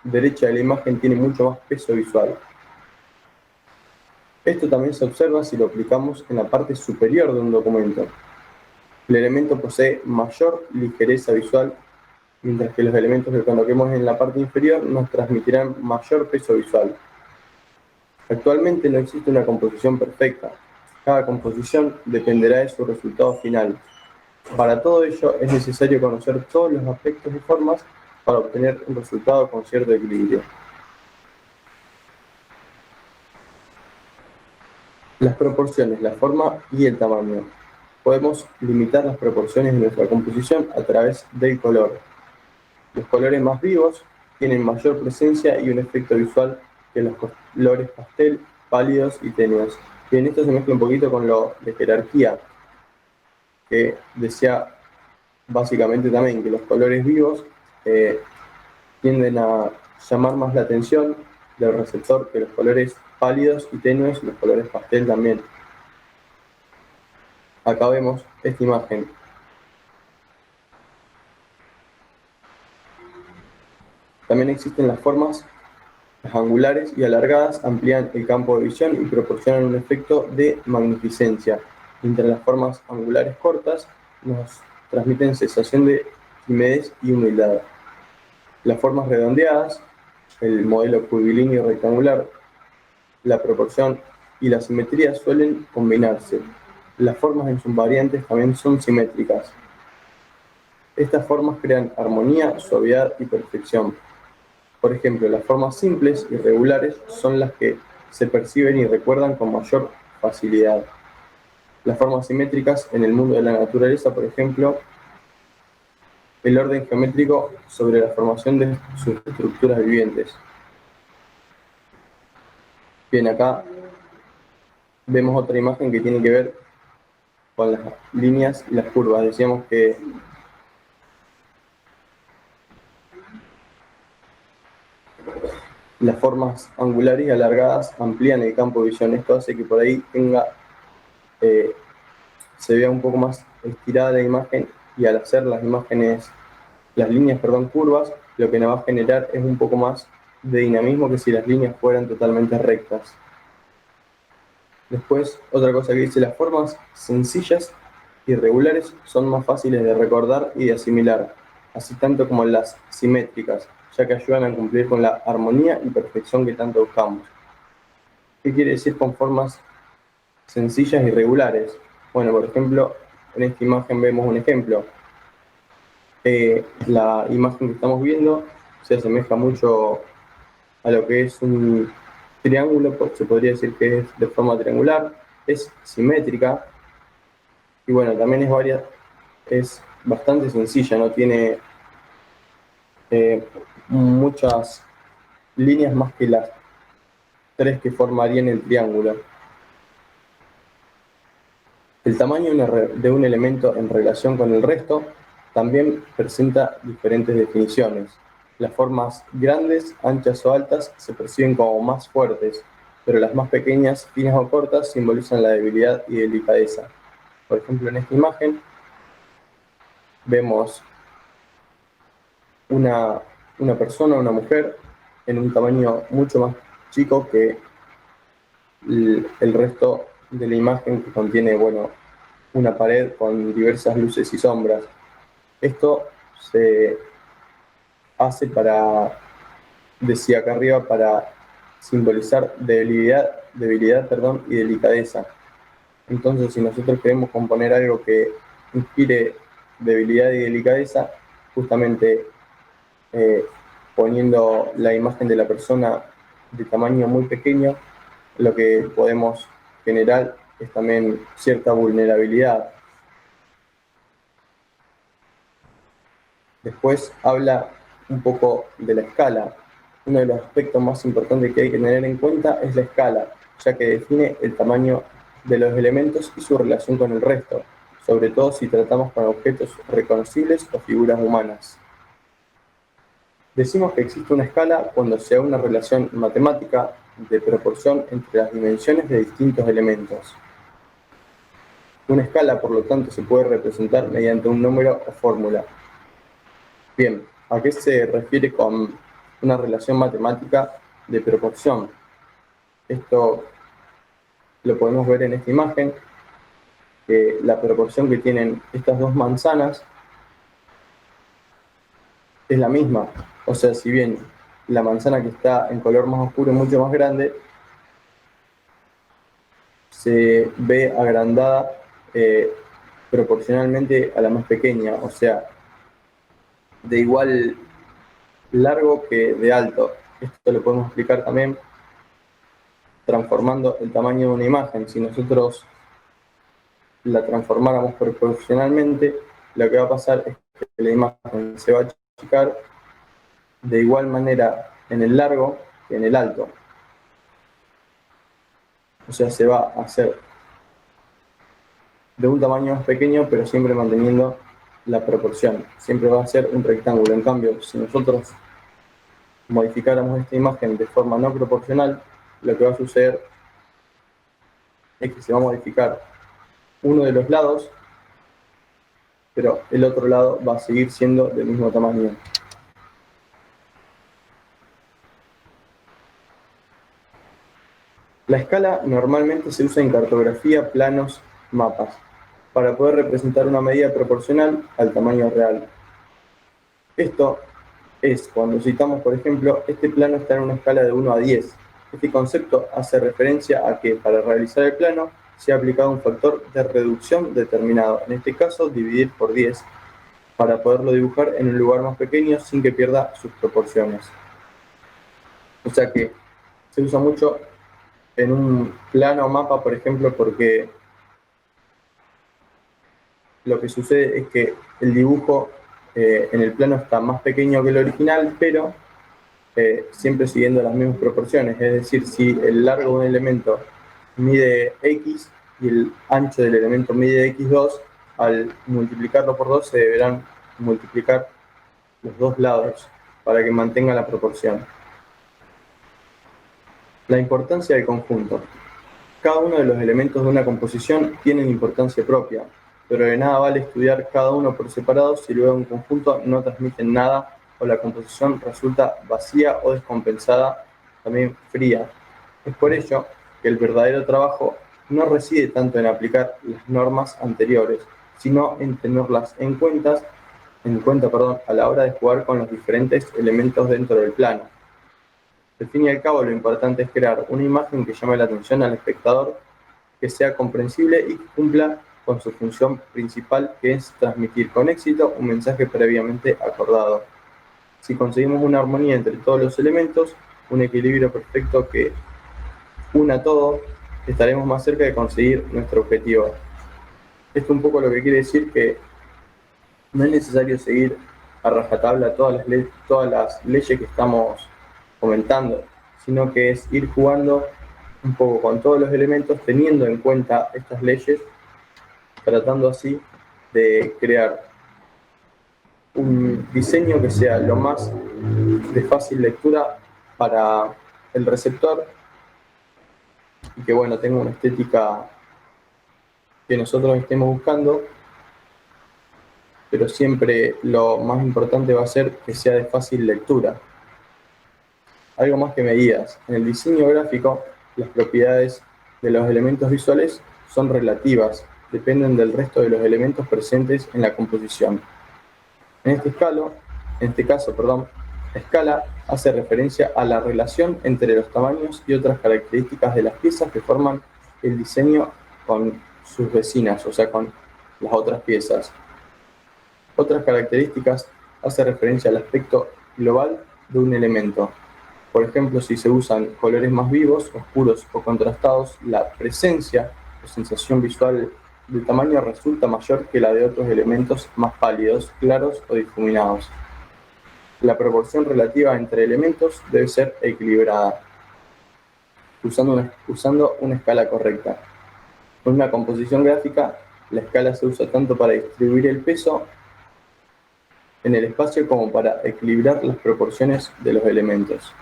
derecha de la imagen, tiene mucho más peso visual. Esto también se observa si lo aplicamos en la parte superior de un documento. El elemento posee mayor ligereza visual, mientras que los elementos que coloquemos en la parte inferior nos transmitirán mayor peso visual. Actualmente no existe una composición perfecta. Cada composición dependerá de su resultado final. Para todo ello es necesario conocer todos los aspectos y formas para obtener un resultado con cierto equilibrio. Las proporciones, la forma y el tamaño. Podemos limitar las proporciones de nuestra composición a través del color. Los colores más vivos tienen mayor presencia y un efecto visual que los colores pastel, pálidos y tenues. Y en esto se mezcla un poquito con lo de jerarquía, que decía básicamente también que los colores vivos tienden a llamar más la atención del receptor que los colores pálidos y tenues, los colores pastel también. Acá vemos esta imagen. También existen las formas. Las angulares y alargadas amplían el campo de visión y proporcionan un efecto de magnificencia, mientras las formas angulares cortas nos transmiten sensación de timidez y humildad. Las formas redondeadas, el modelo curvilíneo rectangular, la proporción y la simetría suelen combinarse. Las formas en sus variantes también son simétricas. Estas formas crean armonía, suavidad y perfección. Por ejemplo, las formas simples y regulares son las que se perciben y recuerdan con mayor facilidad. Las formas simétricas en el mundo de la naturaleza, por ejemplo, el orden geométrico sobre la formación de sus estructuras vivientes. Bien, acá vemos otra imagen que tiene que ver con las líneas y las curvas. Decíamos que las formas angulares y alargadas amplían el campo de visión. Esto hace que por ahí se vea un poco más estirada la imagen, y al hacer las líneas curvas, lo que nos va a generar es un poco más de dinamismo que si las líneas fueran totalmente rectas. Después, otra cosa que dice: las formas sencillas y regulares son más fáciles de recordar y de asimilar, así tanto como las simétricas, ya que ayudan a cumplir con la armonía y perfección que tanto buscamos. ¿Qué quiere decir con formas sencillas y regulares? Bueno, por ejemplo, en esta imagen vemos un ejemplo. La imagen que estamos viendo se asemeja mucho a lo que es un triángulo, se podría decir que es de forma triangular, es simétrica, y bueno, también es bastante sencilla, no tiene muchas líneas más que las tres que formarían el triángulo. El tamaño de un elemento en relación con el resto también presenta diferentes definiciones. Las formas grandes, anchas o altas se perciben como más fuertes, pero las más pequeñas, finas o cortas simbolizan la debilidad y delicadeza. Por ejemplo, en esta imagen vemos una persona, una mujer, en un tamaño mucho más chico que el resto de la imagen, que contiene, bueno, una pared con diversas luces y sombras. Esto se hace para, decía acá arriba, para simbolizar debilidad, perdón, y delicadeza. Entonces, si nosotros queremos componer algo que inspire debilidad y delicadeza, justamente poniendo la imagen de la persona de tamaño muy pequeño, lo que podemos generar es también cierta vulnerabilidad. Después habla un poco de la escala. Uno de los aspectos más importantes que hay que tener en cuenta es la escala, ya que define el tamaño de los elementos y su relación con el resto, sobre todo si tratamos con objetos reconocibles o figuras humanas. Decimos que existe una escala cuando se da una relación matemática de proporción entre las dimensiones de distintos elementos. Una escala, por lo tanto, se puede representar mediante un número o fórmula. Bien, ¿a qué se refiere con una relación matemática de proporción? Esto lo podemos ver en esta imagen, que la proporción que tienen estas dos manzanas es la misma. O sea, si bien la manzana que está en color más oscuro es mucho más grande, se ve agrandada proporcionalmente a la más pequeña, o sea, de igual largo que de alto. Esto lo podemos explicar también transformando el tamaño de una imagen. Si nosotros la transformáramos proporcionalmente, lo que va a pasar es que la imagen se va a achicar de igual manera en el largo que en el alto. O sea, se va a hacer de un tamaño más pequeño, pero siempre manteniendo la proporción. Siempre va a ser un rectángulo. En cambio, si nosotros modificáramos esta imagen de forma no proporcional, lo que va a suceder es que se va a modificar uno de los lados, pero el otro lado va a seguir siendo del mismo tamaño. La escala normalmente se usa en cartografía, planos, mapas, para poder representar una medida proporcional al tamaño real. Esto es cuando citamos, por ejemplo, este plano está en una escala de 1 a 10. Este concepto hace referencia a que para realizar el plano se ha aplicado un factor de reducción determinado, en este caso dividir por 10, para poderlo dibujar en un lugar más pequeño sin que pierda sus proporciones. O sea que se usa mucho en un plano o mapa, por ejemplo, porque lo que sucede es que el dibujo en el plano está más pequeño que el original, pero siempre siguiendo las mismas proporciones. Es decir, si el largo de un elemento mide x y el ancho del elemento mide x2, al multiplicarlo por 2 se deberán multiplicar los dos lados para que mantenga la proporción. La importancia del conjunto. Cada uno de los elementos de una composición tienen importancia propia, pero de nada vale estudiar cada uno por separado si luego en conjunto no transmiten nada o la composición resulta vacía o descompensada, también fría. Es por ello que el verdadero trabajo no reside tanto en aplicar las normas anteriores, sino en tenerlas en cuenta, a la hora de jugar con los diferentes elementos dentro del plano. Al fin y al cabo, lo importante es crear una imagen que llame la atención al espectador, que sea comprensible y que cumpla con su función principal, que es transmitir con éxito un mensaje previamente acordado. Si conseguimos una armonía entre todos los elementos, un equilibrio perfecto que una todo, estaremos más cerca de conseguir nuestro objetivo. Esto un poco lo que quiere decir que no es necesario seguir a rajatabla todas las leyes que estamos comentando, sino que es ir jugando un poco con todos los elementos, teniendo en cuenta estas leyes tratando así de crear un diseño que sea lo más de fácil lectura para el receptor y que, bueno, tenga una estética que nosotros estemos buscando, pero siempre lo más importante va a ser que sea de fácil lectura. Algo más que medidas. En el diseño gráfico, las propiedades de los elementos visuales son relativas, dependen del resto de los elementos presentes en la composición. En este caso, la escala hace referencia a la relación entre los tamaños y otras características de las piezas que forman el diseño con sus vecinas, o sea, con las otras piezas. Otras características hace referencia al aspecto global de un elemento. Por ejemplo, si se usan colores más vivos, oscuros o contrastados, la presencia o sensación visual del tamaño resulta mayor que la de otros elementos más pálidos, claros o difuminados. La proporción relativa entre elementos debe ser equilibrada, usando una escala correcta. Con una composición gráfica, la escala se usa tanto para distribuir el peso en el espacio como para equilibrar las proporciones de los elementos.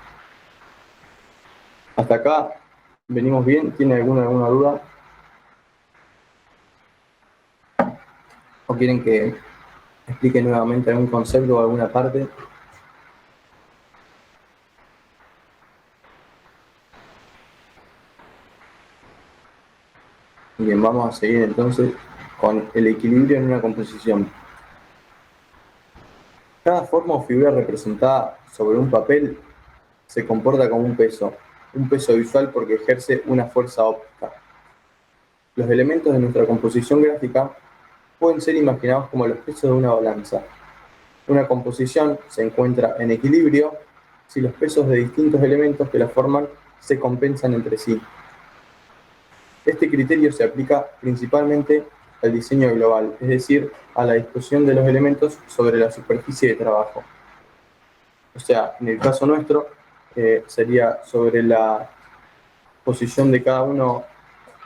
Hasta acá venimos bien. ¿Tiene alguna duda? ¿O quieren que explique nuevamente algún concepto o alguna parte? Bien, vamos a seguir entonces con el equilibrio en una composición. Cada forma o figura representada sobre un papel se comporta como un peso visual porque ejerce una fuerza óptica. Los elementos de nuestra composición gráfica pueden ser imaginados como los pesos de una balanza. Una composición se encuentra en equilibrio si los pesos de distintos elementos que la forman se compensan entre sí. Este criterio se aplica principalmente al diseño global, es decir, a la disposición de los elementos sobre la superficie de trabajo. O sea, en el caso nuestro, sería sobre la posición de cada uno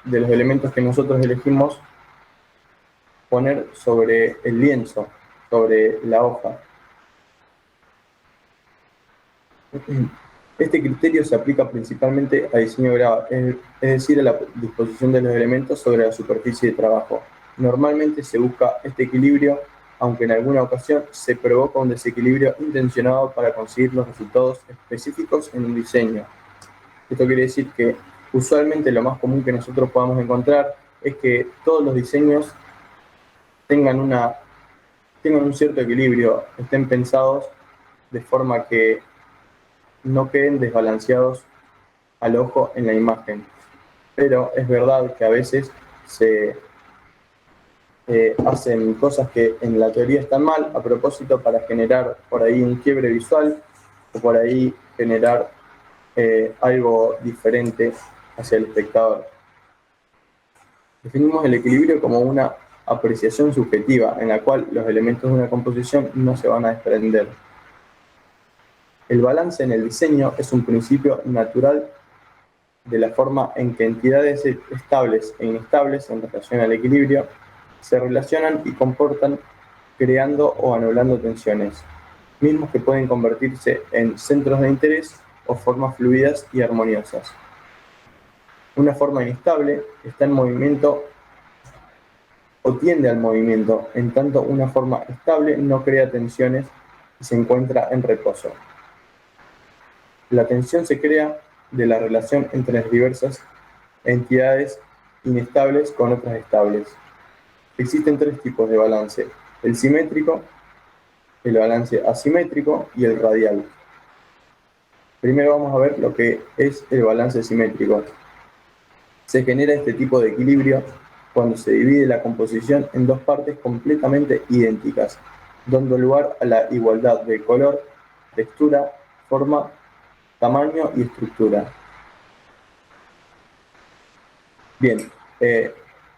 de los elementos que nosotros elegimos poner sobre el lienzo, sobre la hoja. Este criterio se aplica principalmente a diseño grabado, es decir, a la disposición de los elementos sobre la superficie de trabajo. Normalmente se busca este equilibrio, aunque en alguna ocasión se provoca un desequilibrio intencionado para conseguir los resultados específicos en un diseño. Esto quiere decir que usualmente lo más común que nosotros podamos encontrar es que todos los diseños tengan un cierto equilibrio, estén pensados de forma que no queden desbalanceados al ojo en la imagen. Pero es verdad que a veces se hacen cosas que en la teoría están mal a propósito para generar por ahí un quiebre visual o por ahí generar algo diferente hacia el espectador. Definimos el equilibrio como una apreciación subjetiva en la cual los elementos de una composición no se van a desprender. El balance en el diseño es un principio natural de la forma en que entidades estables e inestables en relación al equilibrio se relacionan y comportan creando o anulando tensiones, mismos que pueden convertirse en centros de interés o formas fluidas y armoniosas. Una forma inestable está en movimiento o tiende al movimiento, en tanto una forma estable no crea tensiones y se encuentra en reposo. La tensión se crea de la relación entre las diversas entidades inestables con otras estables. Existen tres tipos de balance: el simétrico, el balance asimétrico y el radial. Primero vamos a ver lo que es el balance simétrico. Se genera este tipo de equilibrio cuando se divide la composición en dos partes completamente idénticas, dando lugar a la igualdad de color, textura, forma, tamaño y estructura. Bien,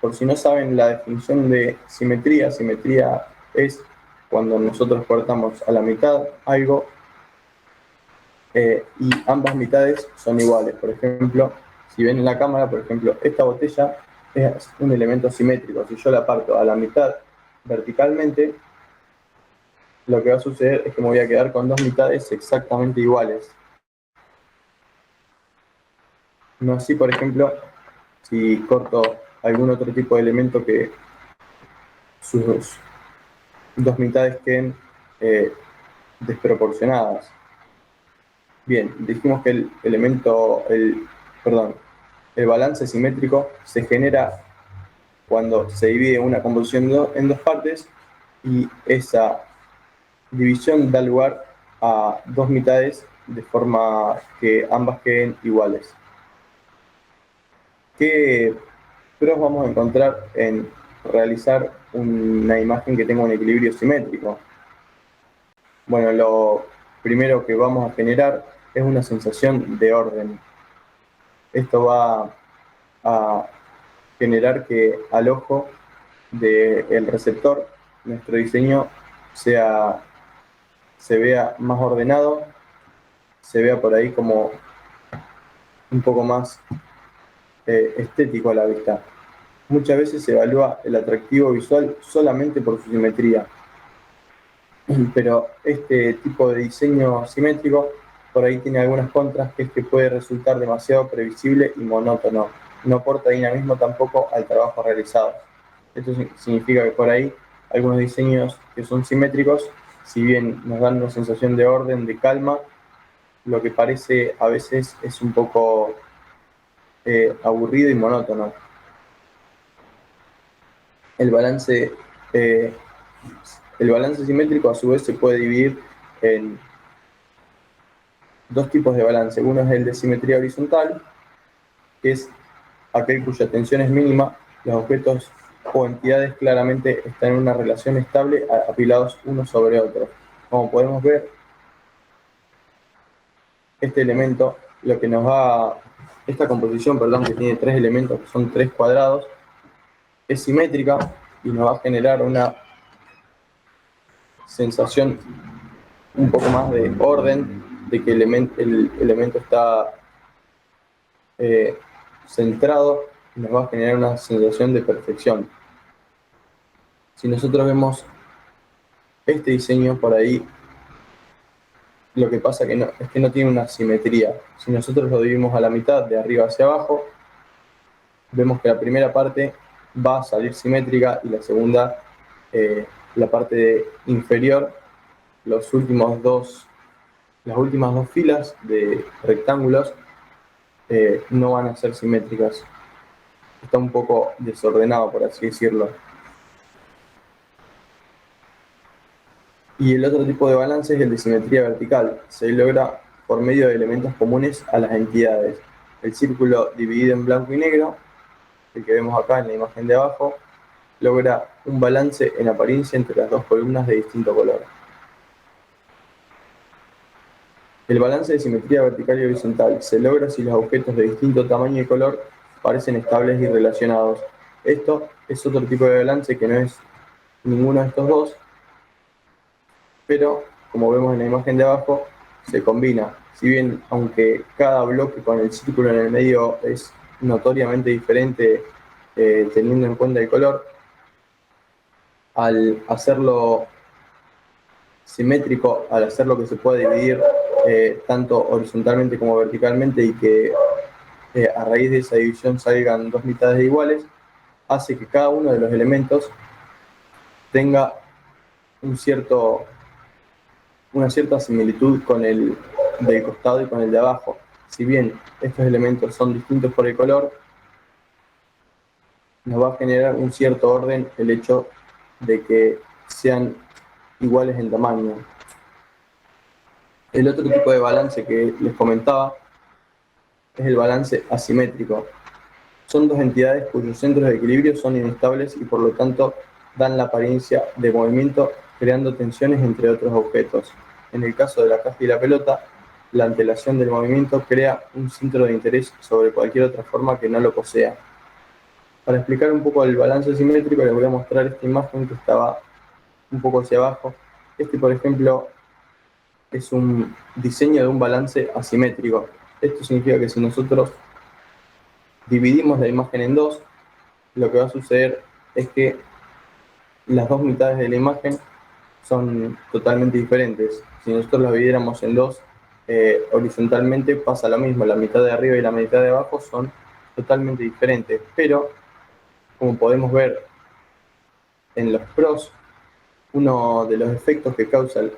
por si no saben la definición de simetría, simetría es cuando nosotros cortamos a la mitad algo y ambas mitades son iguales. Por ejemplo, si ven en la cámara, por ejemplo, esta botella es un elemento simétrico. Si yo la parto a la mitad verticalmente, lo que va a suceder es que me voy a quedar con dos mitades exactamente iguales. No así, por ejemplo, si corto algún otro tipo de elemento que sus dos mitades queden desproporcionadas. Bien, dijimos que el balance simétrico se genera cuando se divide una composición en dos partes y esa división da lugar a dos mitades de forma que ambas queden iguales. ¿Qué pros vamos a encontrar en realizar una imagen que tenga un equilibrio simétrico? Bueno, lo primero que vamos a generar es una sensación de orden. Esto va a generar que al ojo del receptor nuestro diseño se vea más ordenado, se vea por ahí como un poco más estético a la vista. Muchas veces se evalúa el atractivo visual solamente por su simetría, pero este tipo de diseño simétrico por ahí tiene algunas contras, que es que puede resultar demasiado previsible y monótono. No aporta dinamismo tampoco al trabajo realizado. Esto significa que por ahí algunos diseños que son simétricos, si bien nos dan una sensación de orden, de calma, lo que parece a veces es un poco aburrido y monótono. El balance, eh, el balance simétrico a su vez se puede dividir en dos tipos de balance. Uno es el de simetría horizontal, que es aquel cuya tensión es mínima, los objetos o entidades claramente están en una relación estable apilados uno sobre otro. Como podemos ver, este elemento, lo que nos va, esta composición, perdón, que tiene tres elementos, que son tres cuadrados, es simétrica y nos va a generar una sensación un poco más de orden, de que el elemento está centrado y nos va a generar una sensación de perfección. Si nosotros vemos este diseño por ahí, lo que pasa es que no tiene una simetría. Si nosotros lo dividimos a la mitad, de arriba hacia abajo, vemos que la primera parte va a salir simétrica y la segunda, la parte inferior, las últimas dos filas de rectángulos no van a ser simétricas. Está un poco desordenado, por así decirlo. Y el otro tipo de balance es el de simetría vertical. Se logra por medio de elementos comunes a las entidades. El círculo dividido en blanco y negro, el que vemos acá en la imagen de abajo, logra un balance en apariencia entre las dos columnas de distinto color. El balance de simetría vertical y horizontal se logra si los objetos de distinto tamaño y color parecen estables y relacionados. Esto es otro tipo de balance que no es ninguno de estos dos, pero como vemos en la imagen de abajo, se combina. Si bien, aunque cada bloque con el círculo en el medio es notoriamente diferente teniendo en cuenta el color, al hacerlo simétrico, al hacerlo que se pueda dividir tanto horizontalmente como verticalmente y que a raíz de esa división salgan dos mitades iguales, hace que cada uno de los elementos tenga una cierta similitud con el del costado y con el de abajo. Si bien estos elementos son distintos por el color, nos va a generar un cierto orden el hecho de que sean iguales en tamaño. El otro tipo de balance que les comentaba es el balance asimétrico. Son dos entidades cuyos centros de equilibrio son inestables y por lo tanto dan la apariencia de movimiento, creando tensiones entre otros objetos. En el caso de la caja y la pelota, la antelación del movimiento crea un centro de interés sobre cualquier otra forma que no lo posea. Para explicar un poco el balance simétrico, les voy a mostrar esta imagen que estaba un poco hacia abajo. Este, por ejemplo, es un diseño de un balance asimétrico. Esto significa que si nosotros dividimos la imagen en dos, lo que va a suceder es que las dos mitades de la imagen son totalmente diferentes. Si nosotros las dividiéramos en dos, horizontalmente pasa lo mismo, la mitad de arriba y la mitad de abajo son totalmente diferentes, pero como podemos ver en los pros, uno de los efectos que causa el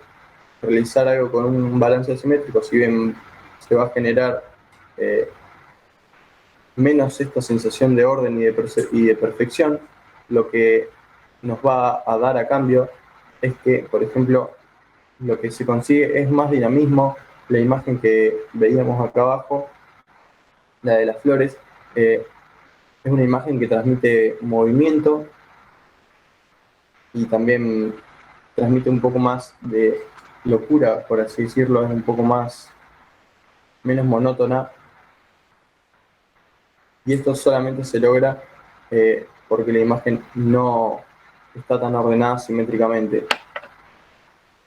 realizar algo con un balance asimétrico, si bien se va a generar menos esta sensación de orden y de perfección, lo que nos va a dar a cambio es que, por ejemplo, lo que se consigue es más dinamismo. La imagen que veíamos acá abajo, la de las flores, es una imagen que transmite movimiento y también transmite un poco más de locura, por así decirlo, es un poco más menos monótona, y esto solamente se logra porque la imagen no está tan ordenada simétricamente.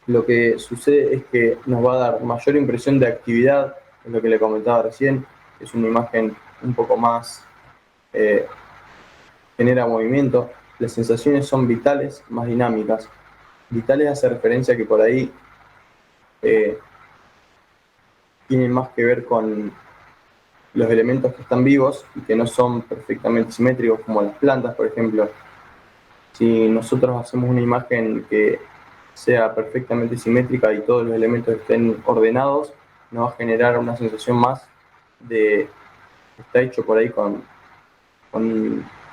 Lo que sucede es que nos va a dar mayor impresión de actividad, es lo que le comentaba recién, es una imagen un poco más, genera movimiento, las sensaciones son vitales, más dinámicas. Vitales hace referencia a que por ahí tienen más que ver con los elementos que están vivos y que no son perfectamente simétricos, como las plantas, por ejemplo. Si nosotros hacemos una imagen que sea perfectamente simétrica y todos los elementos estén ordenados, nos va a generar una sensación más de que está hecho por ahí con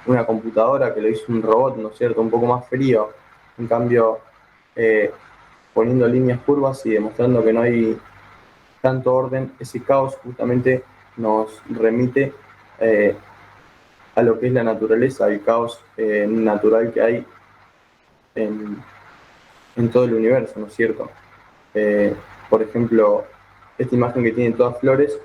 una computadora, que lo hizo un robot, ¿no es cierto? Un poco más frío. En cambio, eh, poniendo líneas curvas y demostrando que no hay tanto orden, ese caos justamente nos remite a lo que es la naturaleza, el caos natural que hay en, en todo el universo, ¿no es cierto? Por ejemplo, esta imagen que tiene todas flores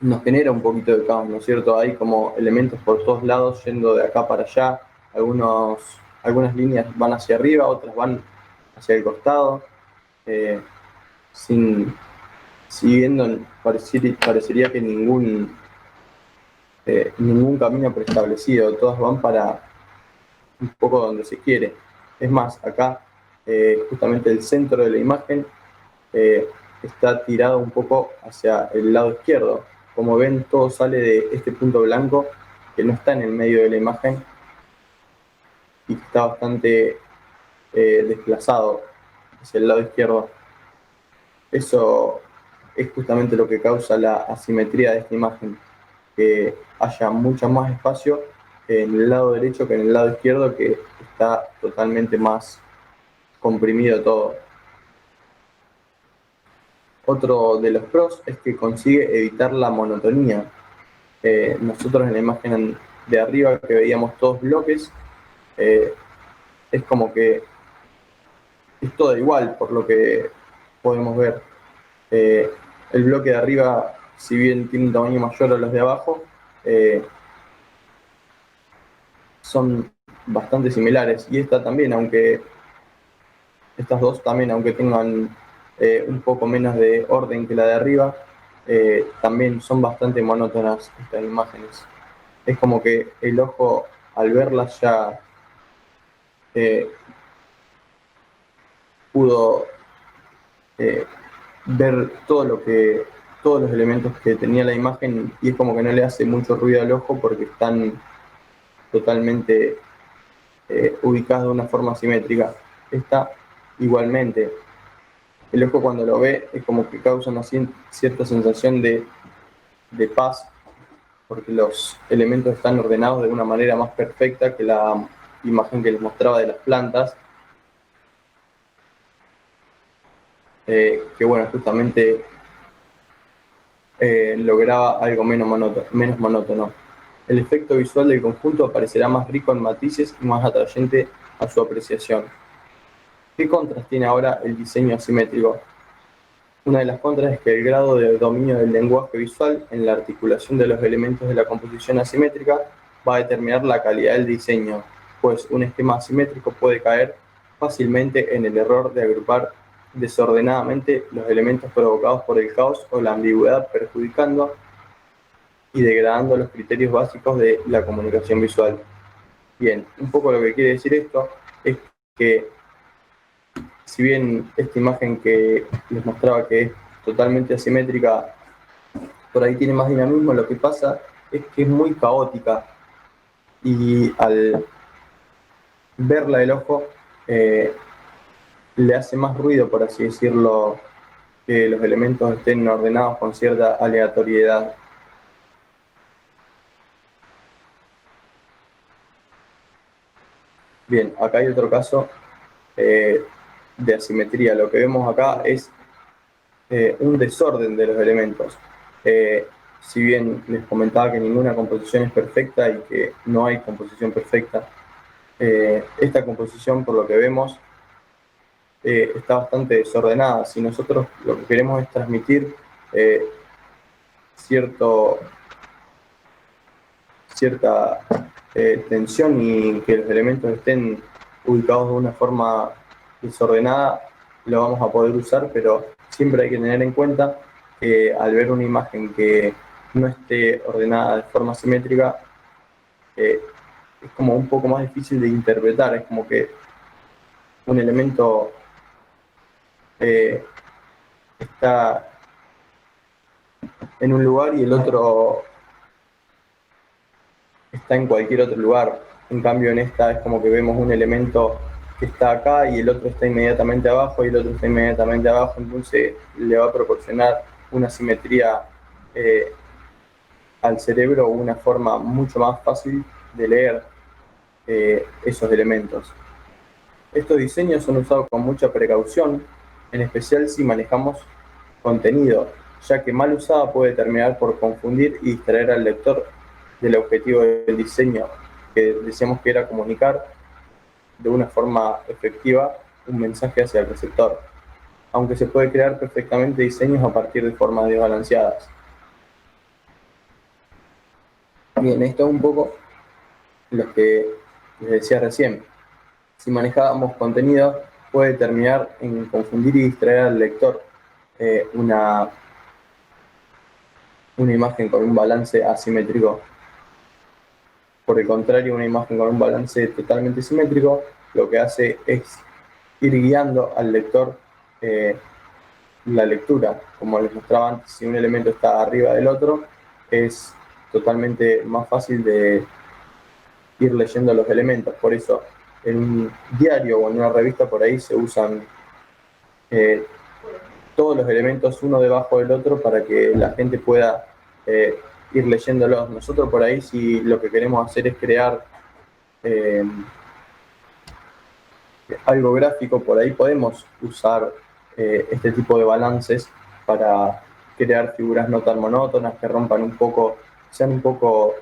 nos genera un poquito de caos, ¿no es cierto? Hay como elementos por todos lados yendo de acá para allá, algunas líneas van hacia arriba, otras van hacia el costado, eh, sin, siguiendo, parecería que ningún camino preestablecido, todas van para un poco donde se quiere. Es más, acá justamente el centro de la imagen eh, está tirado un poco hacia el lado izquierdo. Como ven, todo sale de este punto blanco que no está en el medio de la imagen y que está bastante desplazado hacia el lado izquierdo. Eso es justamente lo que causa la asimetría de esta imagen, que haya mucho más espacio en el lado derecho que en el lado izquierdo, que está totalmente más comprimido todo. Otro de los pros es que consigue evitar la monotonía. Nosotros en la imagen de arriba que veíamos todos bloques, es como que es todo igual por lo que podemos ver. Eh, el bloque de arriba, si bien tiene un tamaño mayor a los de abajo, son bastante similares. Y esta también, aunque estas dos también, aunque tengan un poco menos de orden que la de arriba, también son bastante monótonas estas imágenes. Es como que el ojo al verlas ya pudo ver todos los elementos que tenía la imagen, y es como que no le hace mucho ruido al ojo porque están totalmente ubicadas de una forma simétrica. Esta igualmente, el ojo cuando lo ve es como que causa una cierta sensación de paz, porque los elementos están ordenados de una manera más perfecta que la imagen que les mostraba de las plantas, que bueno, justamente lograba algo menos monótono. El efecto visual del conjunto parecerá más rico en matices y más atrayente a su apreciación. ¿Qué contras tiene ahora el diseño asimétrico? Una de las contras es que el grado de dominio del lenguaje visual en la articulación de los elementos de la composición asimétrica va a determinar la calidad del diseño, pues un esquema asimétrico puede caer fácilmente en el error de agrupar desordenadamente los elementos provocados por el caos o la ambigüedad, perjudicando y degradando los criterios básicos de la comunicación visual. Bien, un poco lo que quiere decir esto es que si bien esta imagen que les mostraba que es totalmente asimétrica, por ahí tiene más dinamismo, lo que pasa es que es muy caótica y al verla el ojo le hace más ruido, por así decirlo, que los elementos estén ordenados con cierta aleatoriedad. Bien, acá hay otro caso de asimetría. Lo que vemos acá es un desorden de los elementos. Si bien les comentaba que ninguna composición es perfecta y que no hay composición perfecta, esta composición, por lo que vemos, está bastante desordenada. Si nosotros lo que queremos es transmitir cierta tensión y que los elementos estén ubicados de una forma desordenada, lo vamos a poder usar, pero siempre hay que tener en cuenta que al ver una imagen que no esté ordenada de forma simétrica, es como un poco más difícil de interpretar. Es como que un elemento está en un lugar y el otro está en cualquier otro lugar. En cambio, en esta es como que vemos un elemento que está acá y el otro está inmediatamente abajo y el otro está inmediatamente abajo, entonces le va a proporcionar una simetría al cerebro, una forma mucho más fácil de leer esos elementos. Estos diseños son usados con mucha precaución, en especial si manejamos contenido, ya que mal usada puede terminar por confundir y distraer al lector del objetivo del diseño, que decíamos que era comunicar de una forma efectiva un mensaje hacia el receptor, aunque se puede crear perfectamente diseños a partir de formas desbalanceadas. Bien, esto es un poco lo que les decía recién. Si manejábamos contenido, puede terminar en confundir y distraer al lector una imagen con un balance asimétrico. Por el contrario, una imagen con un balance totalmente simétrico lo que hace es ir guiando al lector la lectura. Como les mostraba antes, si un elemento está arriba del otro, es totalmente más fácil de ir leyendo los elementos. Por eso, en un diario o en una revista por ahí se usan todos los elementos uno debajo del otro para que la gente pueda ir leyéndolos. Nosotros por ahí, si lo que queremos hacer es crear algo gráfico, por ahí podemos usar este tipo de balances para crear figuras no tan monótonas, que rompan un poco, sean un poco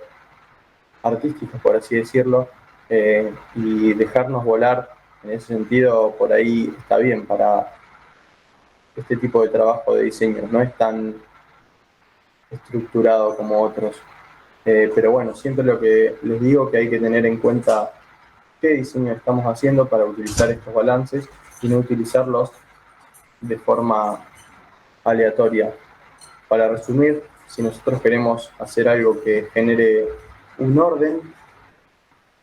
artísticas, por así decirlo, y dejarnos volar. En ese sentido, por ahí está bien para este tipo de trabajo de diseño. No es tan estructurado como otros. Pero bueno, siempre lo que les digo que hay que tener en cuenta qué diseño estamos haciendo para utilizar estos balances y no utilizarlos de forma aleatoria. Para resumir, si nosotros queremos hacer algo que genere un orden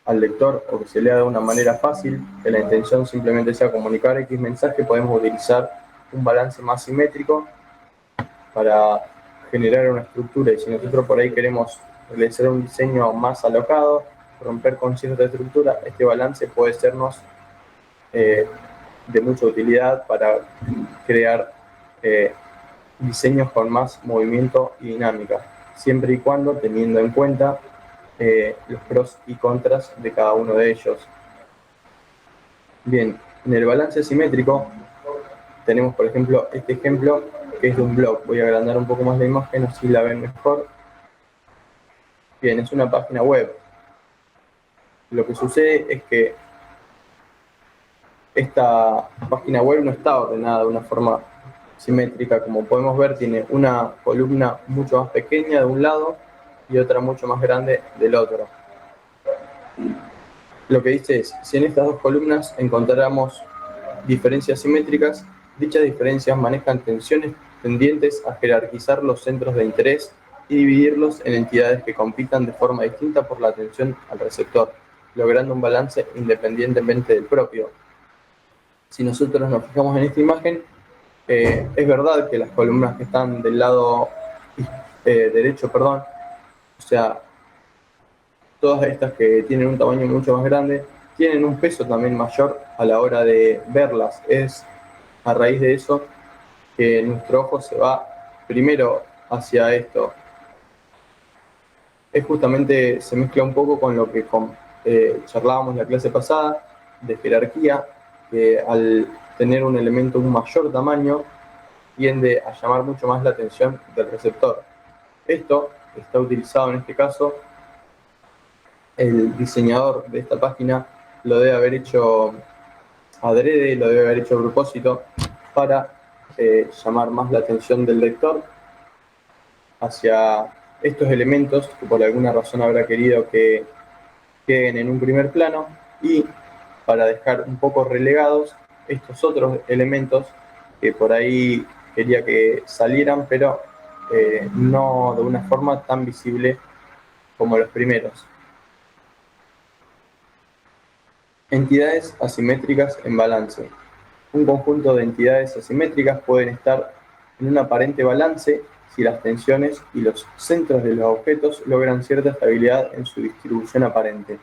al lector o que se lea de una manera fácil, que la intención simplemente sea comunicar X mensaje, podemos utilizar un balance más simétrico para generar una estructura. Y si nosotros por ahí queremos realizar un diseño más alocado, romper con cierta estructura, este balance puede sernos de mucha utilidad para crear diseños con más movimiento y dinámica, siempre y cuando teniendo en cuenta los pros y contras de cada uno de ellos. Bien, en el balance asimétrico tenemos, por ejemplo, este ejemplo que es de un blog. Voy a agrandar un poco más la imagen, así la ven mejor. Bien, es una página web. Lo que sucede es que esta página web no está ordenada de una forma simétrica. Como podemos ver, tiene una columna mucho más pequeña de un lado y otra mucho más grande del otro. Lo que dice es, si en estas dos columnas encontramos diferencias simétricas, dichas diferencias manejan tensiones tendientes a jerarquizar los centros de interés y dividirlos en entidades que compitan de forma distinta por la atención al receptor, logrando un balance independientemente del propio. Si nosotros nos fijamos en esta imagen, es verdad que las columnas que están del lado derecho, o sea, todas estas que tienen un tamaño mucho más grande, tienen un peso también mayor a la hora de verlas. Es a raíz de eso que nuestro ojo se va primero hacia esto. Es justamente, se mezcla un poco con lo que charlábamos en la clase pasada de jerarquía, que al tener un elemento un mayor tamaño tiende a llamar mucho más la atención del receptor. Esto está utilizado en este caso, el diseñador de esta página lo debe haber hecho adrede, lo debe haber hecho a propósito para llamar más la atención del lector hacia estos elementos que por alguna razón habrá querido que queden en un primer plano, y para dejar un poco relegados estos otros elementos que por ahí quería que salieran, pero no de una forma tan visible como los primeros. Entidades asimétricas en balance. Un conjunto de entidades asimétricas pueden estar en un aparente balance si las tensiones y los centros de los objetos logran cierta estabilidad en su distribución aparente.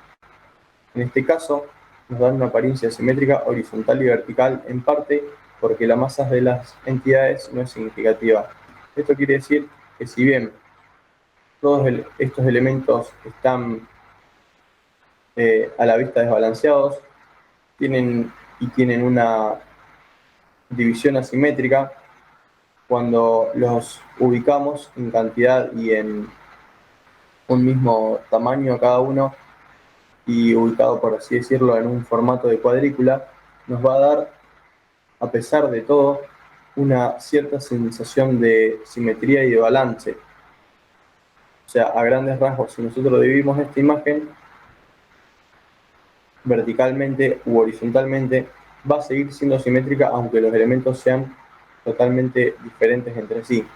En este caso, nos dan una apariencia simétrica horizontal y vertical, en parte porque la masa de las entidades no es significativa. Esto quiere decir que si bien todos estos elementos están a la vista desbalanceados, tienen una división asimétrica, cuando los ubicamos en cantidad y en un mismo tamaño cada uno, y ubicado, por así decirlo, en un formato de cuadrícula, nos va a dar, a pesar de todo, una cierta sensación de simetría y de balance. O sea, a grandes rasgos, si nosotros dividimos esta imagen verticalmente u horizontalmente, va a seguir siendo simétrica aunque los elementos sean totalmente diferentes entre sí.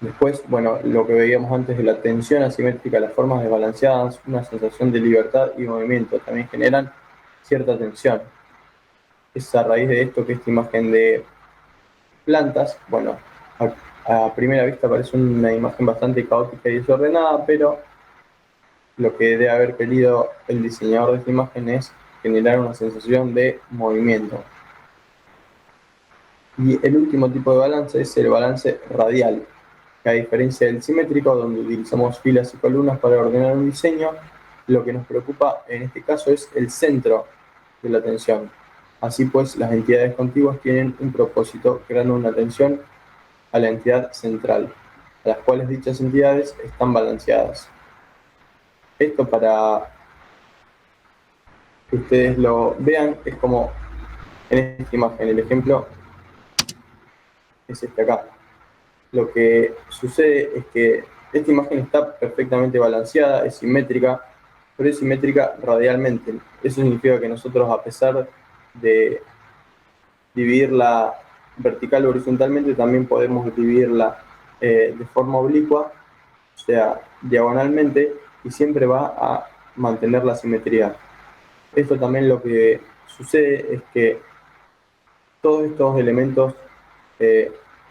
Después, bueno, lo que veíamos antes de la tensión asimétrica, las formas desbalanceadas, una sensación de libertad y movimiento, también generan cierta tensión. Es a raíz de esto que esta imagen de plantas, bueno, a primera vista parece una imagen bastante caótica y desordenada, pero lo que debe haber querido el diseñador de esta imagen es generar una sensación de movimiento. Y el último tipo de balance es el balance radial, que a diferencia del simétrico, donde utilizamos filas y columnas para ordenar un diseño, lo que nos preocupa en este caso es el centro de la tensión. Así pues, las entidades contiguas tienen un propósito, creando una tensión a la entidad central, a las cuales dichas entidades están balanceadas. Esto, para que ustedes lo vean, es como en esta imagen. El ejemplo es este acá. Lo que sucede es que esta imagen está perfectamente balanceada, es simétrica, pero es simétrica radialmente. Eso significa que nosotros, a pesar de dividirla vertical o horizontalmente, también podemos dividirla de forma oblicua, o sea, diagonalmente, y siempre va a mantener la simetría. Esto también lo que sucede es que todos estos elementos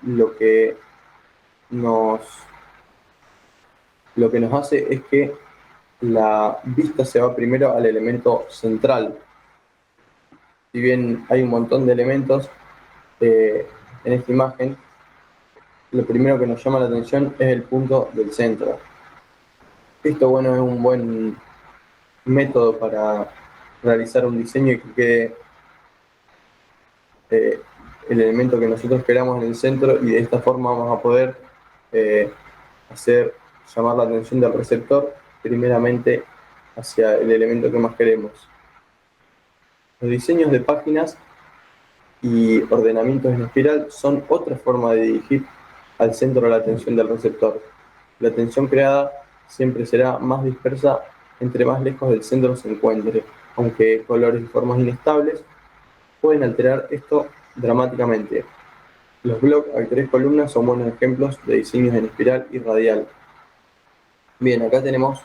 lo que nos hace es que la vista se va primero al elemento central. Si bien hay un montón de elementos en esta imagen, lo primero que nos llama la atención es el punto del centro. Esto, bueno, es un buen método para realizar un diseño y que quede el elemento que nosotros queramos en el centro, y de esta forma vamos a poder hacer llamar la atención del receptor primeramente hacia el elemento que más queremos. Los diseños de páginas y ordenamientos en espiral son otra forma de dirigir al centro la atención del receptor. La atención creada siempre será más dispersa entre más lejos del centro se encuentre, aunque colores y formas inestables pueden alterar esto dramáticamente. Los bloques a 3 columnas son buenos ejemplos de diseños en espiral y radial. Bien, acá tenemos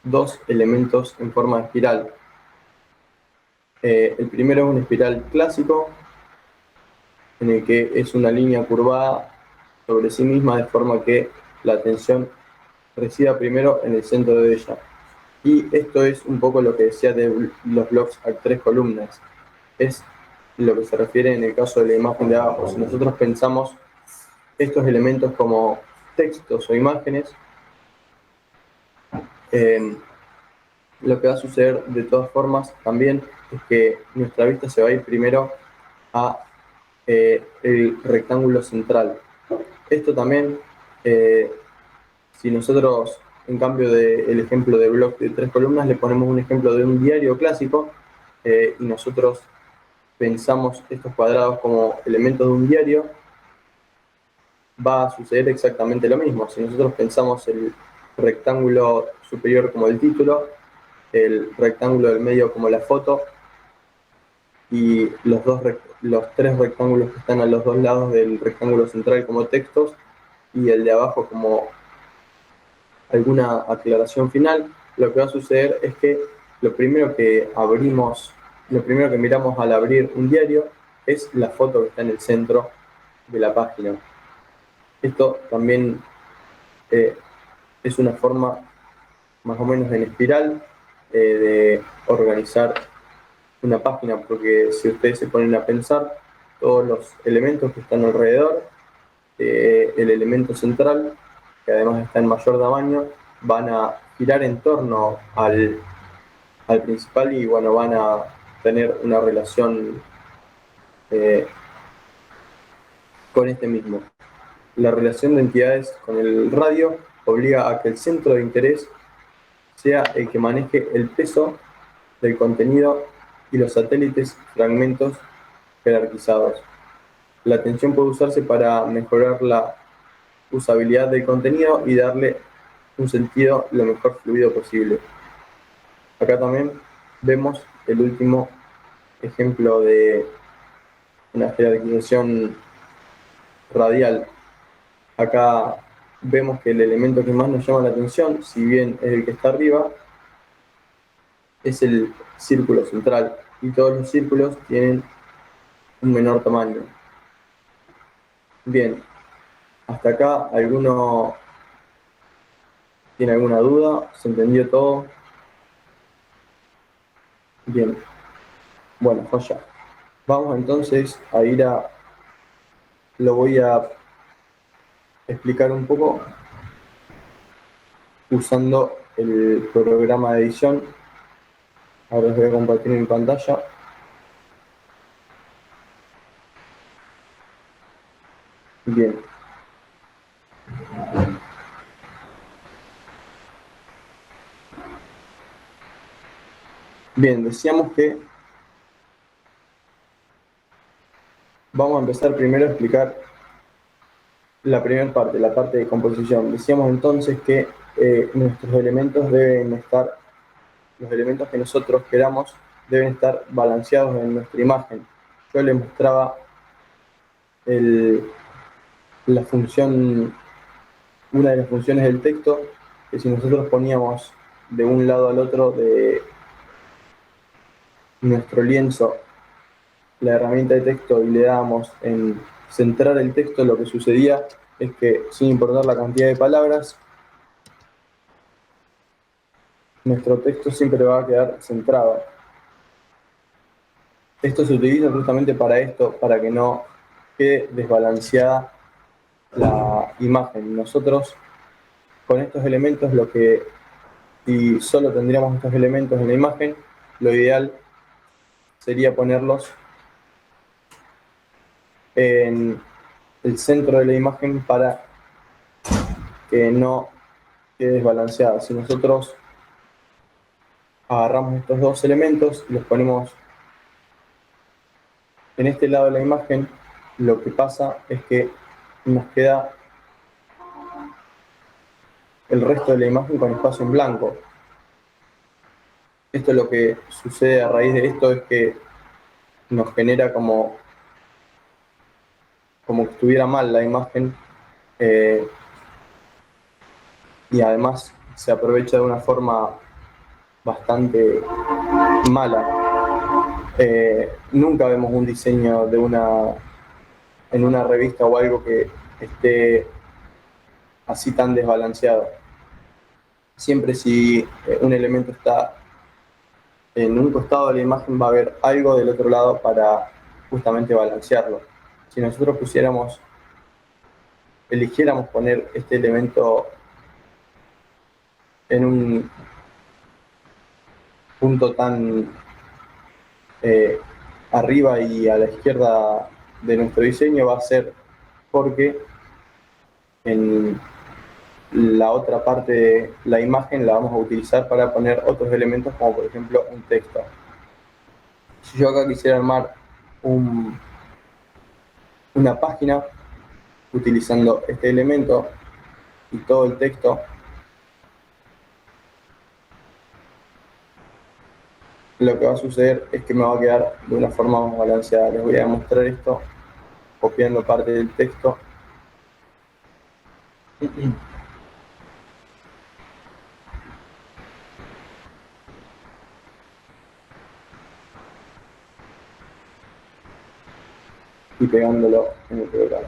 dos elementos en forma de espiral. El primero es un espiral clásico, en el que es una línea curvada sobre sí misma de forma que la tensión resida primero en el centro de ella. Y esto es un poco lo que decía de los bloques a 3 columnas. Es lo que se refiere en el caso de la imagen de abajo. Si nosotros pensamos estos elementos como textos o imágenes, lo que va a suceder de todas formas también es que nuestra vista se va a ir primero a el rectángulo central. Esto también, si nosotros, en cambio del ejemplo de bloque de 3 columnas, le ponemos un ejemplo de un diario clásico y nosotros pensamos estos cuadrados como elementos de un diario, va a suceder exactamente lo mismo. Si nosotros pensamos el rectángulo superior como el título, el rectángulo del medio como la foto y los 3 rectángulos que están a los 2 lados del rectángulo central como textos y el de abajo como alguna aclaración final, lo que va a suceder es que lo primero que miramos al abrir un diario es la foto que está en el centro de la página. Esto también es una forma más o menos en espiral de organizar una página, porque si ustedes se ponen a pensar, todos los elementos que están alrededor, el elemento central, que además está en mayor tamaño, van a girar en torno al principal y bueno, van a tener una relación eh, con este mismo. La relación de entidades con el radio obliga a que el centro de interés sea el que maneje el peso del contenido y los satélites fragmentos jerarquizados. La atención puede usarse para mejorar la usabilidad del contenido y darle un sentido lo mejor fluido posible. Acá también vemos el último ejemplo de una jerarquización radial. Acá vemos que el elemento que más nos llama la atención, si bien es el que está arriba, es el círculo central y todos los círculos tienen un menor tamaño. Bien, hasta acá, ¿alguno tiene alguna duda? ¿Se entendió todo? Bien, bueno, joya. Vamos entonces a ir a... Lo voy a explicar un poco usando el programa de edición. Ahora os voy a compartir mi pantalla. Bien. Bien, decíamos que vamos a empezar primero a explicar la primera parte, la parte de composición. Decíamos entonces que nuestros elementos deben estar, los elementos que nosotros queramos deben estar balanceados en nuestra imagen. Yo les mostraba la función, una de las funciones del texto, que si nosotros poníamos de un lado al otro de nuestro lienzo la herramienta de texto y le dábamos en centrar el texto, lo que sucedía es que, sin importar la cantidad de palabras, nuestro texto siempre va a quedar centrado. Esto se utiliza justamente para esto, para que no quede desbalanceada la imagen. Nosotros, con estos elementos, y solo tendríamos estos elementos en la imagen, lo ideal sería ponerlos en el centro de la imagen para que no quede desbalanceada. Si nosotros agarramos estos dos elementos y los ponemos en este lado de la imagen, lo que pasa es que nos queda el resto de la imagen con espacio en blanco. Esto, lo que sucede a raíz de esto es que nos genera como como que estuviera mal la imagen, y además se aprovecha de una forma bastante mala. Nunca vemos un diseño en una revista o algo que esté así tan desbalanceado. Siempre si un elemento está en un costado de la imagen va a haber algo del otro lado para justamente balancearlo. Si nosotros eligiéramos poner este elemento en un punto tan arriba y a la izquierda de nuestro diseño, va a ser porque en la otra parte de la imagen la vamos a utilizar para poner otros elementos, como por ejemplo un texto. Si yo acá quisiera armar una página utilizando este elemento y todo el texto, lo que va a suceder es que me va a quedar de una forma más balanceada. Les voy a mostrar esto copiando parte del texto. Y pegándolo en el programa.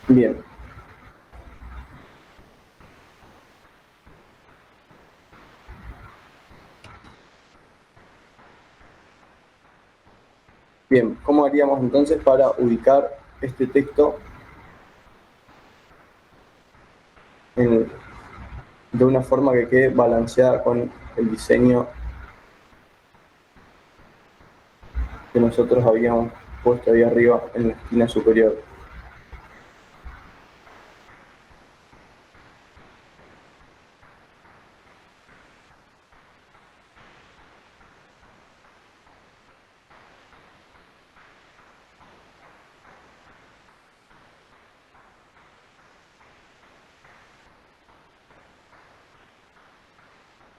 Bien. Bien, ¿cómo haríamos entonces para ubicar este texto de una forma que quede balanceada con el diseño que nosotros habíamos puesto ahí arriba en la esquina superior?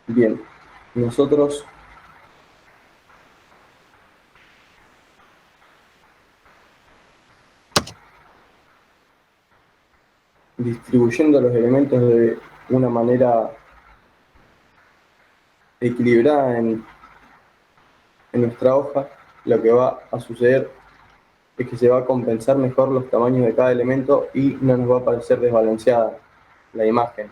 Bien, nosotros distribuyendo los elementos de una manera equilibrada en nuestra hoja, lo que va a suceder es que se va a compensar mejor los tamaños de cada elemento y no nos va a parecer desbalanceada la imagen.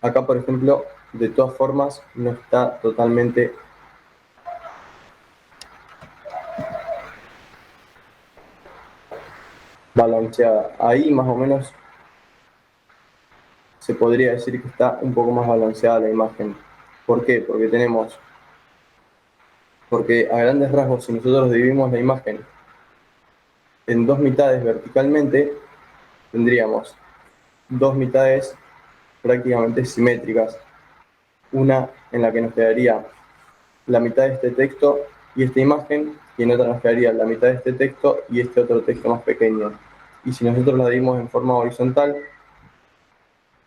Acá, por ejemplo, de todas formas, no está totalmente balanceada. Ahí más o menos se podría decir que está un poco más balanceada la imagen. ¿Por qué? Porque a grandes rasgos, si nosotros dividimos la imagen en dos mitades verticalmente, tendríamos dos mitades prácticamente simétricas. Una en la que nos quedaría la mitad de este texto y esta imagen, y en otra nos quedaría la mitad de este texto y este otro texto más pequeño. Y si nosotros la dividimos en forma horizontal,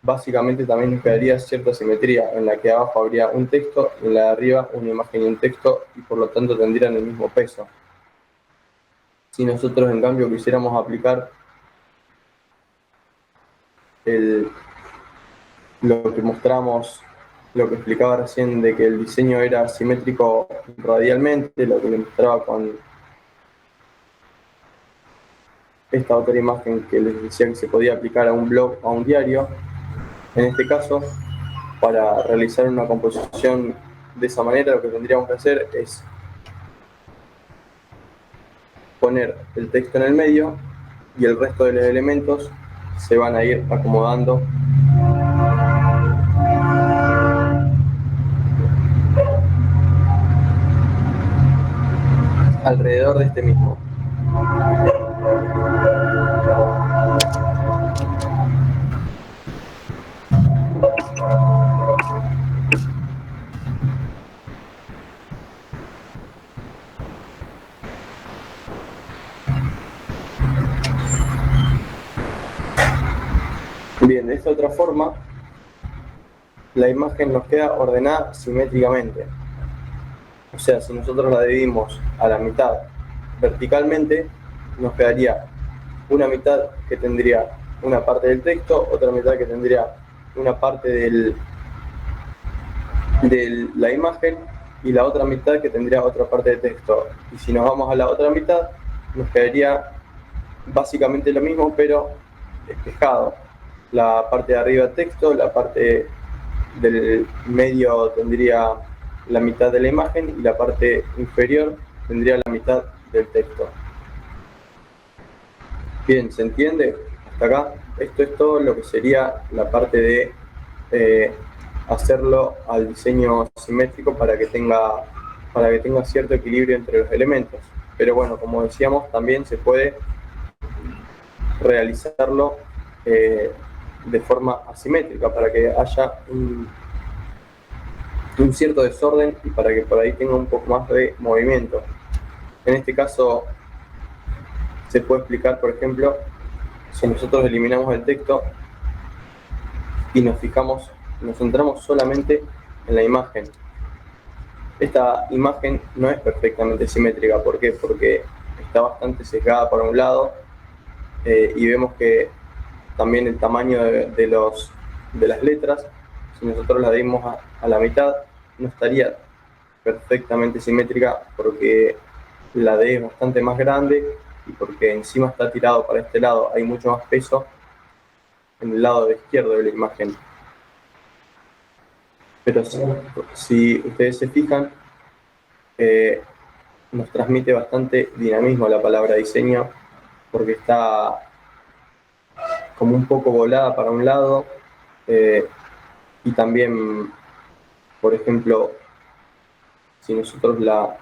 básicamente también nos quedaría cierta simetría, en la que abajo habría un texto, y en la de arriba una imagen y un texto, y por lo tanto tendrían el mismo peso. Si nosotros en cambio quisiéramos aplicar lo que mostramos, lo que explicaba recién de que el diseño era simétrico radialmente, lo que le mostraba con esta otra imagen que les decía que se podía aplicar a un blog o a un diario. En este caso, para realizar una composición de esa manera, lo que tendríamos que hacer es poner el texto en el medio y el resto de los elementos se van a ir acomodando alrededor de este mismo. Bien, de esta otra forma, la imagen nos queda ordenada simétricamente. O sea, si nosotros la dividimos a la mitad verticalmente, nos quedaría una mitad que tendría una parte del texto, otra mitad que tendría una parte de la imagen y la otra mitad que tendría otra parte de texto. Y si nos vamos a la otra mitad, nos quedaría básicamente lo mismo, pero espejado. La parte de arriba texto, la parte del medio tendría la mitad de la imagen y la parte inferior tendría la mitad del texto. Bien, ¿se entiende hasta acá? Esto es todo lo que sería la parte de hacerlo al diseño simétrico para que tenga cierto equilibrio entre los elementos. Pero bueno, como decíamos, también se puede realizarlo de forma asimétrica para que haya un cierto desorden y para que por ahí tenga un poco más de movimiento. En este caso se puede explicar, por ejemplo, si nosotros eliminamos el texto y nos centramos solamente en la imagen. Esta imagen no es perfectamente simétrica. ¿Por qué? Porque está bastante sesgada por un lado y vemos que también el tamaño de las letras, si nosotros la dimos a la mitad, no estaría perfectamente simétrica porque la D es bastante más grande y porque encima está tirado para este lado. Hay mucho más peso en el lado izquierdo de la imagen. Pero si ustedes se fijan, nos transmite bastante dinamismo la palabra diseño porque está como un poco volada para un lado y también, por ejemplo, si nosotros la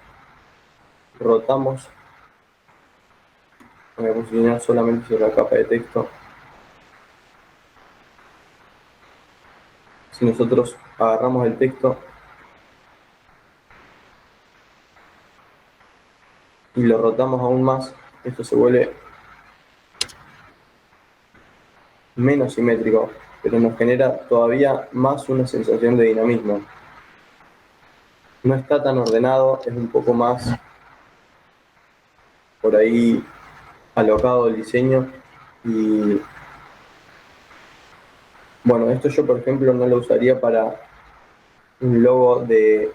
rotamos, voy a posicionar solamente sobre la capa de texto. Si nosotros agarramos el texto y lo rotamos aún más, esto se vuelve menos simétrico, pero nos genera todavía más una sensación de dinamismo. No está tan ordenado, es un poco más por ahí alocado el diseño y bueno, esto yo por ejemplo no lo usaría para un logo de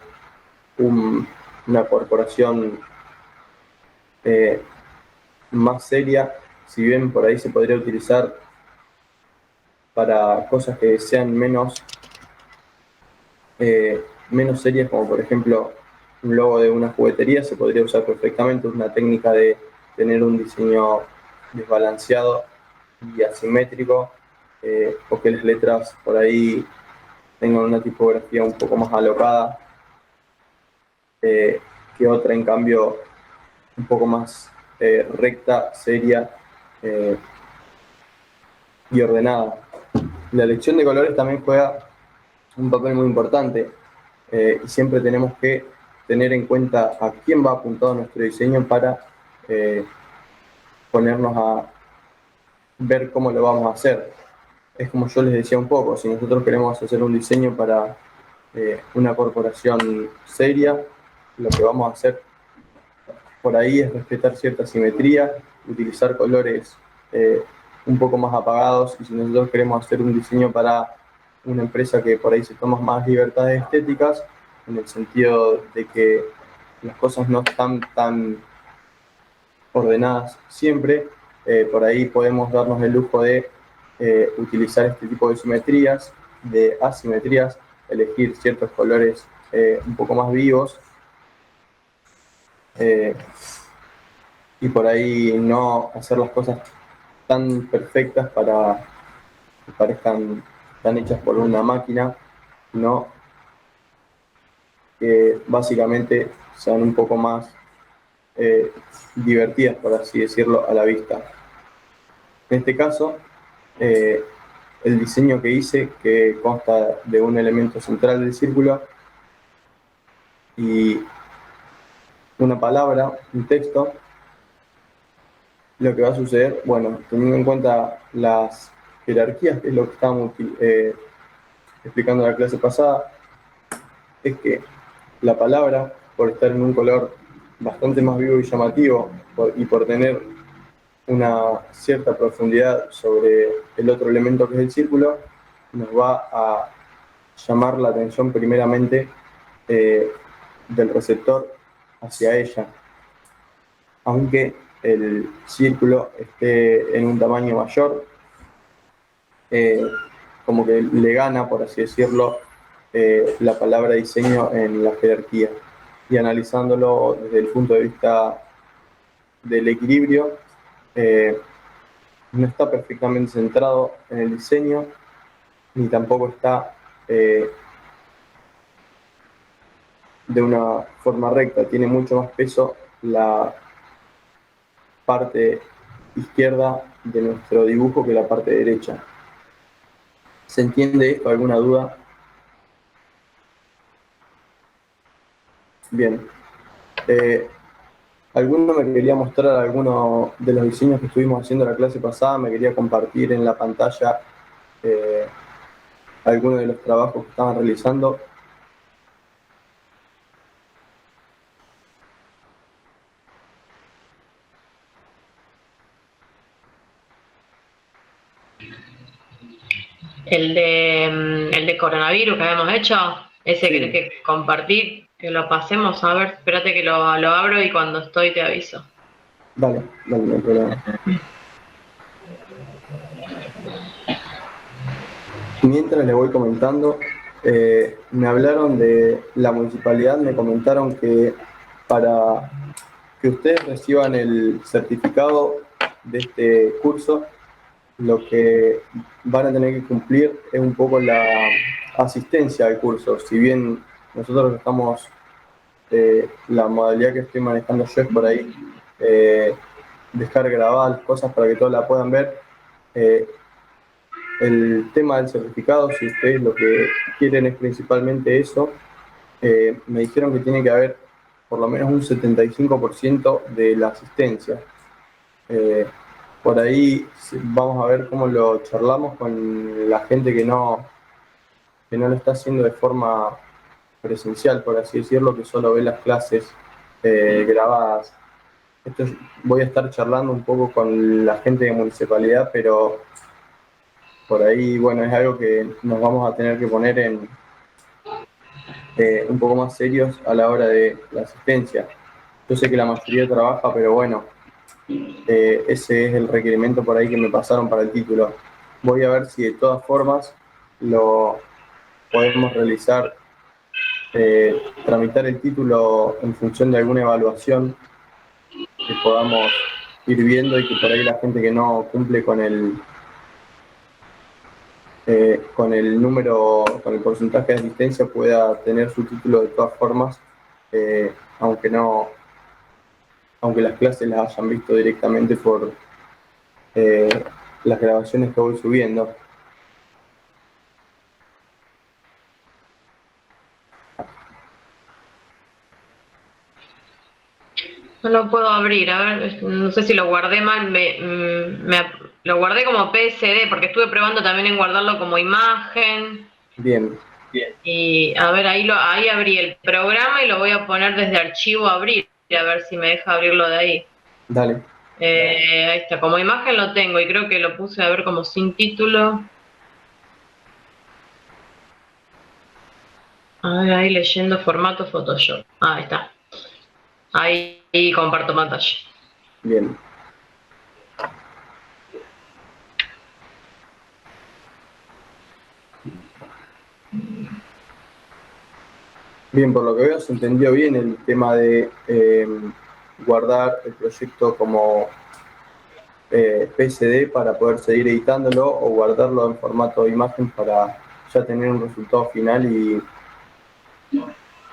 una corporación más seria, si bien por ahí se podría utilizar para cosas que sean menos serias, como por ejemplo un logo de una juguetería, se podría usar perfectamente una técnica de tener un diseño desbalanceado y asimétrico, o que las letras por ahí tengan una tipografía un poco más alocada que otra, en cambio, un poco más recta, seria y ordenada. La elección de colores también juega un papel muy importante y siempre tenemos que tener en cuenta a quién va apuntado nuestro diseño para ponernos a ver cómo lo vamos a hacer. Es como yo les decía un poco, si nosotros queremos hacer un diseño para una corporación seria, lo que vamos a hacer por ahí es respetar cierta simetría, utilizar colores un poco más apagados, y si nosotros queremos hacer un diseño para una empresa que por ahí se toma más libertades estéticas, en el sentido de que las cosas no están tan ordenadas siempre, por ahí podemos darnos el lujo de utilizar este tipo de simetrías, de asimetrías, elegir ciertos colores un poco más vivos y por ahí no hacer las cosas tan perfectas para que parezcan tan hechas por una máquina, no, que básicamente sean un poco más divertidas, por así decirlo, a la vista. En este caso, el diseño que hice, que consta de un elemento central del círculo y una palabra, un texto, lo que va a suceder, bueno, teniendo en cuenta las jerarquías, que es lo que estábamos explicando en la clase pasada, es que la palabra, por estar en un color bastante más vivo y llamativo y por tener una cierta profundidad sobre el otro elemento que es el círculo, nos va a llamar la atención primeramente del receptor hacia ella, aunque el círculo esté en un tamaño mayor, como que le gana, por así decirlo, la palabra diseño en la jerarquía. Y analizándolo desde el punto de vista del equilibrio, no está perfectamente centrado en el diseño, ni tampoco está de una forma recta. Tiene mucho más peso la parte izquierda de nuestro dibujo que la parte derecha. ¿Se entiende esto? ¿Alguna duda? Bien. ¿Alguno me quería mostrar alguno de los diseños que estuvimos haciendo en la clase pasada? ¿Me quería compartir en la pantalla alguno de los trabajos que estaban realizando? El de coronavirus que habíamos hecho, ese Sí. querés que compartir, que lo pasemos, a ver, espérate que lo abro y cuando estoy te aviso. Dale, no hay problema. Mientras les voy comentando, me hablaron de la municipalidad, me comentaron que para que ustedes reciban el certificado de este curso, lo que van a tener que cumplir es un poco la asistencia al curso. Si bien nosotros estamos, la modalidad que estoy manejando yo es por ahí, dejar grabadas las cosas para que todos la puedan ver. El tema del certificado, si ustedes lo que quieren es principalmente eso, me dijeron que tiene que haber por lo menos un 75% de la asistencia. Por ahí vamos a ver cómo lo charlamos con la gente que no lo está haciendo de forma presencial, por así decirlo, que solo ve las clases grabadas. Voy a estar charlando un poco con la gente de municipalidad, pero por ahí, bueno, es algo que nos vamos a tener que poner en un poco más serios a la hora de la asistencia. Yo sé que la mayoría trabaja, pero bueno, ese es el requerimiento por ahí que me pasaron para el título. Voy a ver si de todas formas lo podemos realizar, tramitar el título en función de alguna evaluación que podamos ir viendo y que por ahí la gente que no cumple con el número, con el porcentaje de asistencia pueda tener su título de todas formas, aunque las clases las hayan visto directamente por las grabaciones que voy subiendo. No lo puedo abrir, a ver, no sé si lo guardé mal, lo guardé como PSD, porque estuve probando también en guardarlo como imagen. Bien. Y a ver, ahí abrí el programa y lo voy a poner desde archivo abrir, a ver si me deja abrirlo de ahí. Dale. Ahí está, como imagen lo tengo y creo que lo puse a ver como sin título. A ver, ahí leyendo formato Photoshop. Ahí está. Ahí comparto pantalla. Bien. Bien, por lo que veo se entendió bien el tema de guardar el proyecto como PSD para poder seguir editándolo o guardarlo en formato de imagen para ya tener un resultado final y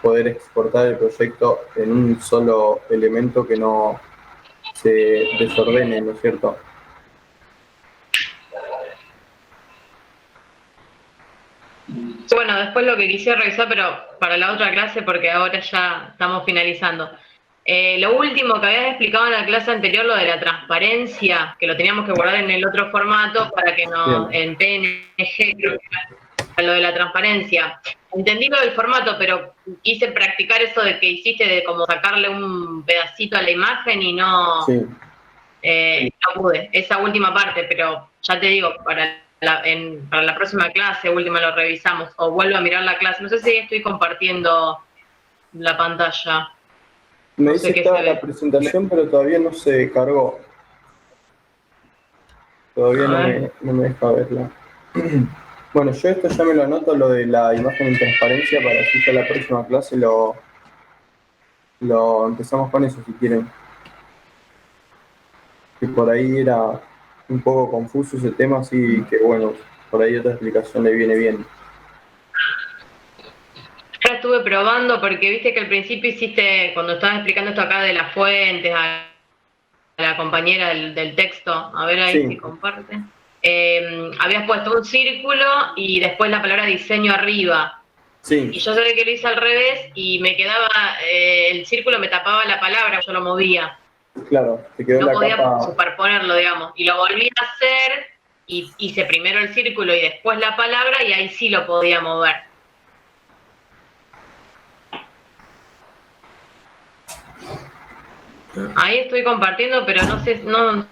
poder exportar el proyecto en un solo elemento que no se desordene, ¿no es cierto? Bueno, después lo que quisiera revisar, pero para la otra clase, porque ahora ya estamos finalizando. Lo último que habías explicado en la clase anterior, lo de la transparencia, que lo teníamos que guardar en el otro formato para que no, Bien. en PNG, creo que era lo de la transparencia. Entendí lo del formato, pero quise practicar eso de que hiciste de como sacarle un pedacito a la imagen y no, Sí. no pude, esa última parte, pero ya te digo, para la próxima clase última lo revisamos, o vuelvo a mirar la clase. No sé si estoy compartiendo la pantalla. Me No dice sé que qué se estaba la ve. presentación, pero todavía no se cargó. Todavía A ver. no me deja verla. Bueno, yo esto ya me lo anoto, lo de la imagen en transparencia, para así ya la próxima clase lo empezamos con eso, si quieren. Que por ahí era un poco confuso ese tema, así que bueno, por ahí otra explicación le viene bien. Ahora estuve probando porque viste que al principio hiciste, cuando estabas explicando esto acá de las fuentes, a la compañera del texto, a ver ahí si Sí, comparte. Habías puesto un círculo y después la palabra diseño arriba. sí, Y yo sabía que lo hice al revés y me quedaba, el círculo me tapaba la palabra, yo lo movía. claro, te quedó No la podía capa, superponerlo, digamos. Y lo volví a hacer y hice primero el círculo y después la palabra y ahí sí lo podía mover. Ahí estoy compartiendo, pero no sé, no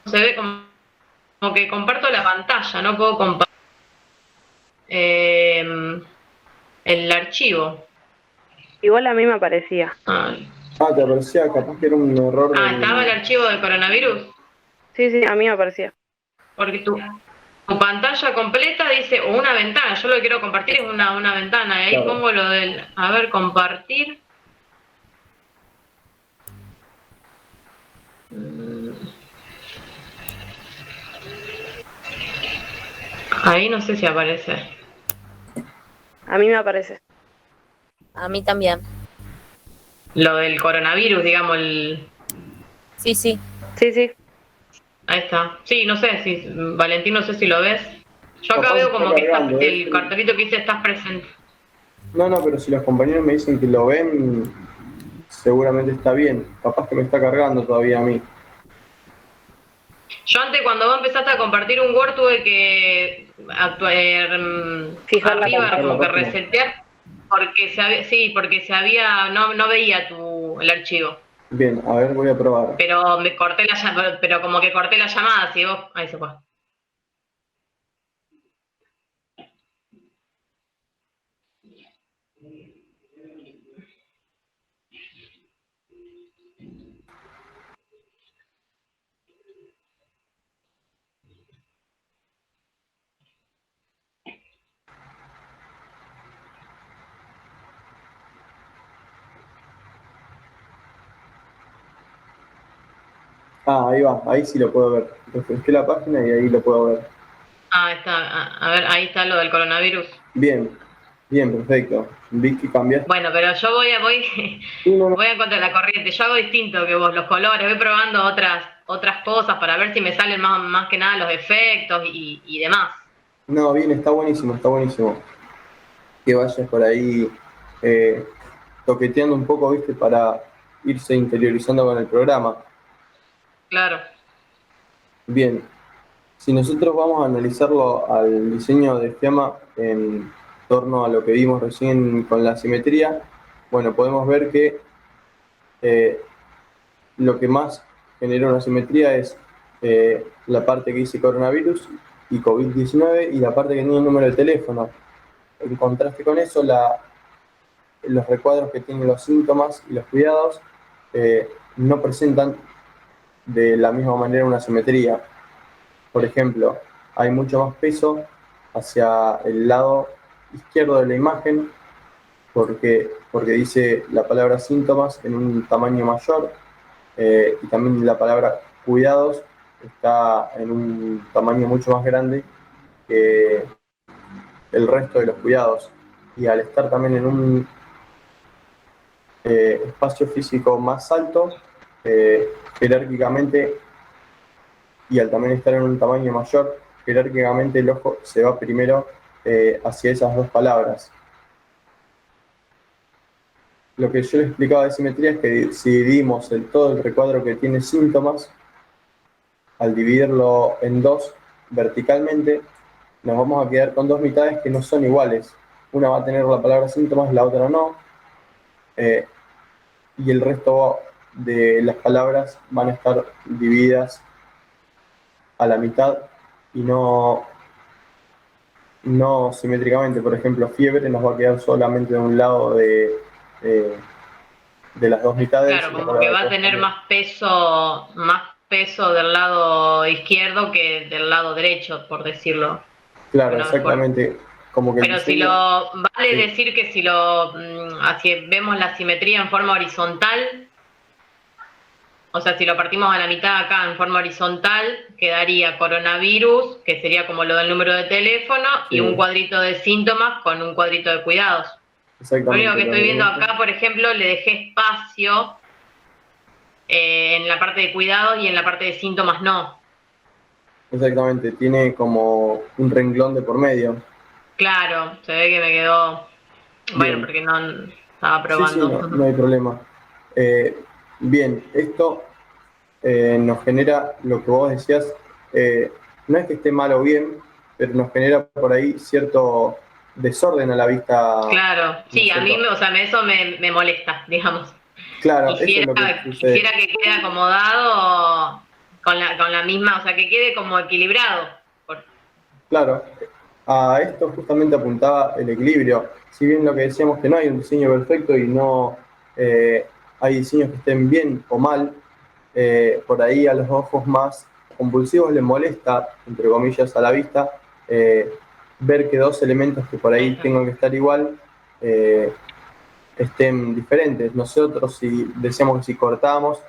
se ve como que comparto la pantalla, no puedo compartir el archivo. Igual a mí me aparecía. Ay. te aparecía, capaz que era un error Estaba el del, archivo del coronavirus, Sí, sí, a mí me aparecía. porque tu pantalla completa dice, o una ventana, yo lo que quiero compartir es una ventana, y ahí claro. pongo lo del, a ver, compartir. Ahí no sé si aparece. A mí me aparece. A mí también. Lo del coronavirus, digamos, Sí, sí. Sí, sí. ahí está. Sí, no sé si, Valentín, no sé si lo ves. Yo acá Capaz veo está como que está cargando, el cartelito que dice estás presente. No, pero si los compañeros me dicen que lo ven, seguramente está bien. Capaz que me está cargando todavía a mí. Yo antes cuando vos empezaste a compartir un Word tuve que Fijar la arriba Fijar la como que página. resetear porque no veía el archivo. Bien, a ver, voy a probar. Pero me corté pero como que corté la llamada, si vos, ahí se fue. Ahí va, ahí sí lo puedo ver. Refresqué la página y ahí lo puedo ver. Está, a ver, ahí está lo del coronavirus. Bien, bien, perfecto. Vi que cambiaste. Bueno, pero yo Sí, no, no. voy en contra de la corriente. Yo hago distinto que vos, los colores, voy probando otras cosas para ver si me salen más que nada los efectos y demás. No, bien, está buenísimo, está buenísimo. Que vayas por ahí toqueteando un poco, ¿viste? Para irse interiorizando con el programa. Claro. Bien, si nosotros vamos a analizarlo al diseño de esquema en torno a lo que vimos recién con la simetría, bueno, podemos ver que lo que más genera una simetría es la parte que dice coronavirus y COVID-19 y la parte que tiene el número de teléfono. En contraste con eso, los recuadros que tienen los síntomas y los cuidados no presentan de la misma manera una simetría. Por ejemplo, hay mucho más peso hacia el lado izquierdo de la imagen porque dice la palabra síntomas en un tamaño mayor y también la palabra cuidados está en un tamaño mucho más grande que el resto de los cuidados. Y al estar también en un espacio físico más alto, jerárquicamente, y al también estar en un tamaño mayor, jerárquicamente el ojo se va primero hacia esas dos palabras. lo que yo les explicaba de simetría es que si dividimos todo el recuadro que tiene síntomas, al dividirlo en dos verticalmente, nos vamos a quedar con dos mitades que no son iguales. Una va a tener la palabra síntomas, la otra no. Y el resto de las palabras van a estar divididas a la mitad y no simétricamente. Por ejemplo, fiebre nos va a quedar solamente de un lado de las dos mitades. Claro, como que va a tener más peso del lado izquierdo que del lado derecho, por decirlo. Claro, exactamente. Como que pero si lo vale sí. Decir que si lo así vemos la simetría en forma horizontal, o sea, si lo partimos a la mitad acá en forma horizontal, quedaría coronavirus, que sería como lo del número de teléfono, sí. Y un cuadrito de síntomas con un cuadrito de cuidados. Lo único que estoy viendo acá, por ejemplo, le dejé espacio en la parte de cuidados y en la parte de síntomas no. Exactamente, tiene como un renglón de por medio. Claro, se ve que me quedó... Bueno, porque no estaba probando. Sí, no hay problema. Bien, esto nos genera lo que vos decías, no es que esté mal o bien, pero nos genera por ahí cierto desorden a la vista. Claro, sí, a mí eso me molesta, digamos. Claro, quisiera, eso es lo que sucede. Quisiera que quede acomodado con la misma, o sea, que quede como equilibrado. Claro, a esto justamente apuntaba el equilibrio. Si bien lo que decíamos que no hay un diseño perfecto y no hay diseños que estén bien o mal, por ahí a los ojos más compulsivos les molesta, entre comillas, a la vista, ver que dos elementos que por ahí tengan que estar igual estén diferentes. Nosotros, si decíamos que si cortábamos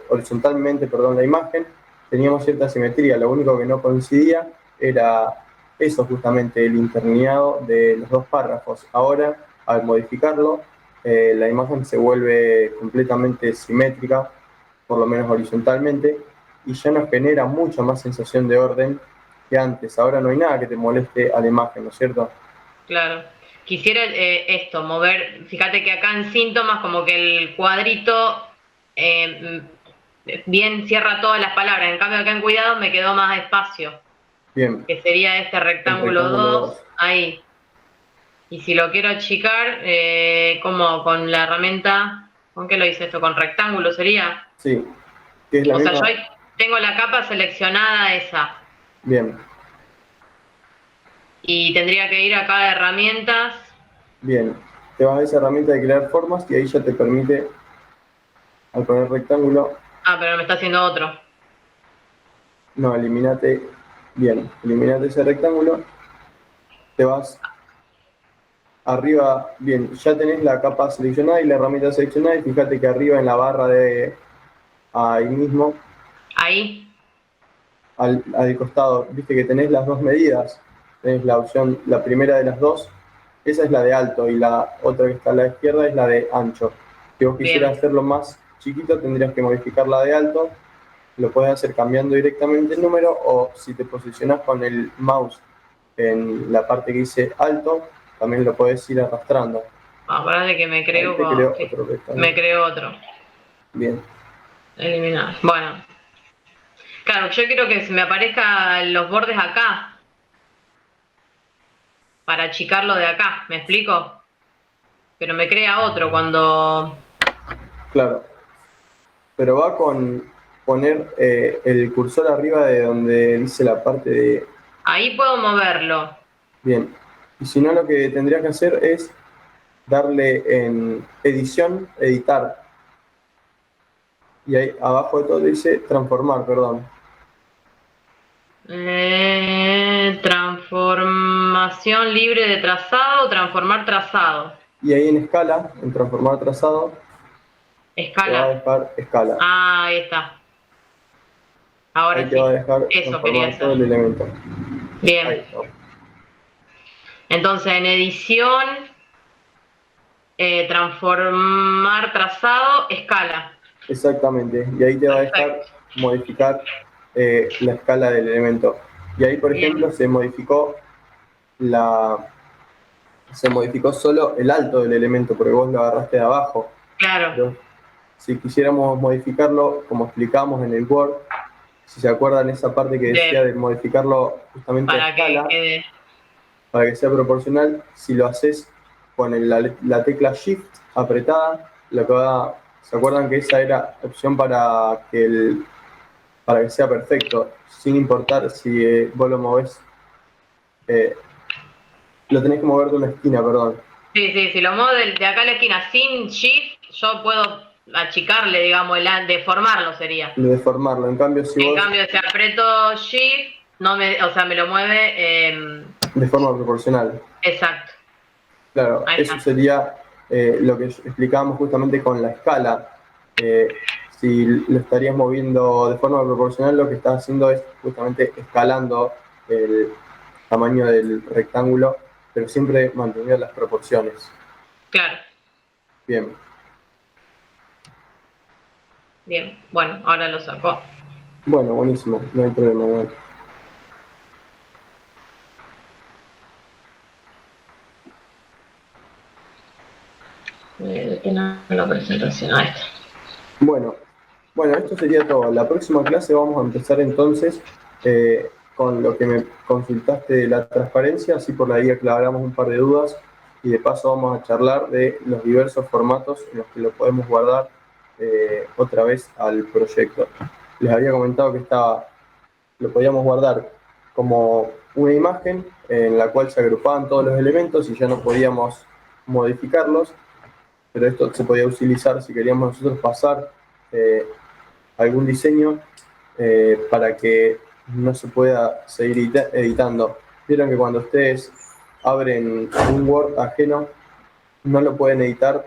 horizontalmente, la imagen, teníamos cierta simetría. Lo único que no coincidía era eso, justamente, el interlineado de los dos párrafos. Ahora, al modificarlo, la imagen se vuelve completamente simétrica, por lo menos horizontalmente, y ya nos genera mucha más sensación de orden que antes. Ahora no hay nada que te moleste a la imagen, ¿no es cierto? Claro. Quisiera mover, fíjate que acá en síntomas como que el cuadrito bien cierra todas las palabras, en cambio acá en cuidado me quedó más espacio. Bien. Que sería este rectángulo 2, ahí. Y si lo quiero achicar, como con la herramienta, ¿con qué lo hice esto? ¿Con rectángulo sería? Sí. ¿Qué es la misma? Sea, yo ahí tengo la capa seleccionada esa. Bien. Y tendría que ir acá a herramientas. Bien. Te vas a esa herramienta de crear formas y ahí ya te permite, al poner rectángulo... Ah, pero me está haciendo otro. No, eliminate ese rectángulo, te vas arriba, bien, ya tenés la capa seleccionada y la herramienta seleccionada y fíjate que arriba en la barra de ahí mismo, ahí, al costado, viste que tenés las dos medidas, tenés la opción, la primera de las dos, esa es la de alto y la otra que está a la izquierda es la de ancho. Si vos quisieras hacerlo más chiquito tendrías que modificar la de alto. Lo puedes hacer cambiando directamente el número o si te posicionas con el mouse en la parte que dice alto, también lo puedes ir arrastrando. Pará que me creo otro. Bien. Eliminar. Bueno. Claro, yo quiero que se me aparezcan los bordes acá. Para achicarlo de acá, ¿me explico? Pero me crea otro cuando... Claro. Pero va con poner el cursor arriba de donde dice la parte de... Ahí puedo moverlo. Bien. Y si no, lo que tendrías que hacer es darle en edición, editar. Y ahí abajo de todo dice transformar, perdón. Transformación libre de trazado, transformar trazado. Y ahí en escala, en transformar trazado, escala. te va a dejar escala. Ah, ahí está. Ahora ahí sí. te va a dejar Eso quería hacer. todo el elemento. Bien. Ahí está. Entonces en edición, transformar trazado, escala. Exactamente. Y ahí te va a dejar modificar la escala del elemento. Y ahí, por ejemplo, se modificó la se modificó solo el alto del elemento, porque vos lo agarraste de abajo. Claro, Pero si quisiéramos modificarlo, como explicamos en el Word, si se acuerdan esa parte que decía de modificarlo justamente a para que escala, quede. para que sea proporcional, si lo haces con la tecla Shift apretada, lo que va, ¿se acuerdan que esa era opción para que sea perfecto, sin importar si vos lo movés, lo tenés que mover de una esquina, perdón, Sí, sí, si lo muevo de acá a la esquina sin shift, yo puedo achicarle, digamos, deformarlo sería. de deformarlo. En cambio, si En vos cambio, si aprieto shift, no me, o sea, me lo mueve. de forma proporcional, Exacto, claro, ahí eso está. sería lo que explicábamos justamente con la escala. Si lo estarías moviendo de forma proporcional, lo que estás haciendo es justamente escalando el tamaño del rectángulo, pero siempre manteniendo las proporciones. Claro, Bien, bien. Bueno, ahora lo saco. bueno, buenísimo, no hay problema. No hay- Que no la presentación, ahí está. Bueno, esto sería todo. La próxima clase vamos a empezar entonces con lo que me consultaste de la transparencia, así por ahí aclaramos un par de dudas y de paso vamos a charlar de los diversos formatos en los que lo podemos guardar otra vez al proyecto. Les había comentado que lo podíamos guardar como una imagen en la cual se agrupaban todos los elementos y ya no podíamos modificarlos, pero esto se podía utilizar si queríamos nosotros pasar eh, algún diseño para que no se pueda seguir editando. Vieron que cuando ustedes abren un Word ajeno, no lo pueden editar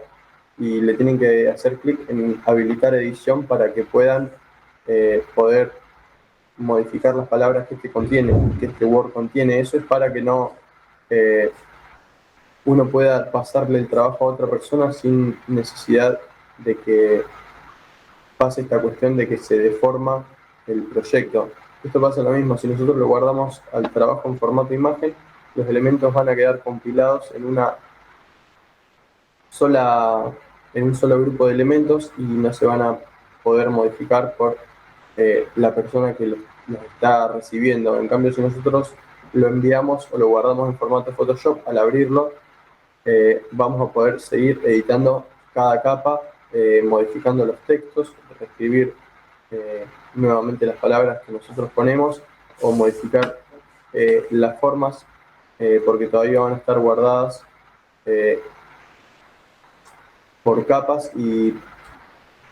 y le tienen que hacer clic en habilitar edición para que puedan poder modificar las palabras que que este Word contiene. Eso es para que no uno pueda pasarle el trabajo a otra persona sin necesidad de que pasa esta cuestión de que se deforma el proyecto. Esto pasa lo mismo, si nosotros lo guardamos al trabajo en formato imagen, los elementos van a quedar compilados en en un solo grupo de elementos y no se van a poder modificar por la persona que los está recibiendo. En cambio, si nosotros lo enviamos o lo guardamos en formato Photoshop, al abrirlo, vamos a poder seguir editando cada capa, modificando los textos, reescribir nuevamente las palabras que nosotros ponemos o modificar las formas porque todavía van a estar guardadas eh, por capas y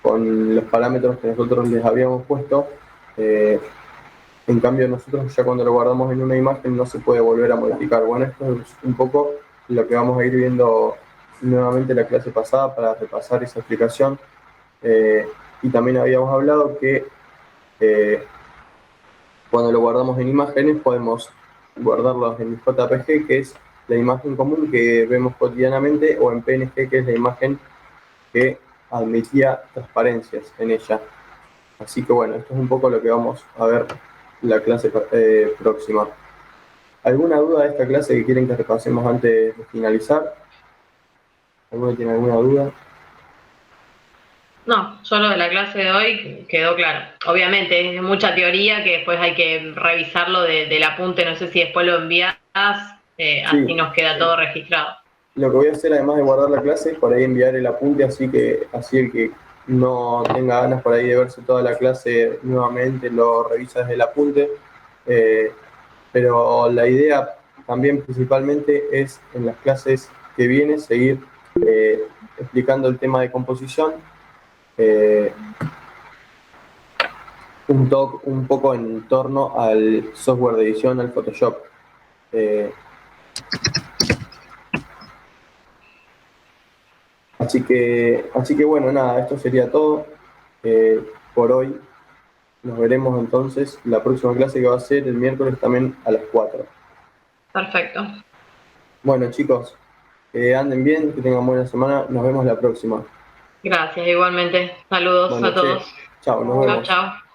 con los parámetros que nosotros les habíamos puesto. En cambio, nosotros ya cuando lo guardamos en una imagen no se puede volver a modificar. Bueno, esto es un poco lo que vamos a ir viendo nuevamente la clase pasada para repasar esa explicación. Y también habíamos hablado que cuando lo guardamos en imágenes podemos guardarlos en JPG, que es la imagen común que vemos cotidianamente, o en PNG, que es la imagen que admitía transparencias en ella. Así que bueno, esto es un poco lo que vamos a ver la clase próxima. ¿Alguna duda de esta clase que quieren que repasemos antes de finalizar? ¿Alguno tiene alguna duda? No, solo de la clase de hoy quedó claro. Obviamente es mucha teoría que después hay que revisarlo del apunte, no sé si después lo envías, así nos queda todo registrado. Lo que voy a hacer, además de guardar la clase, es por ahí enviar el apunte, así el que no tenga ganas por ahí de verse toda la clase nuevamente lo revisa desde el apunte. Pero la idea también principalmente es en las clases que vienen seguir explicando el tema de composición, un poco en torno al software de edición, al Photoshop. Así que bueno, nada, esto sería todo por hoy. Nos veremos entonces la próxima clase que va a ser el miércoles también a las 4. Perfecto. Bueno, chicos, anden bien, que tengan buena semana. Nos vemos la próxima. Gracias, igualmente. Saludos Bueno, a todos. chao, nos vemos. Chao, chao.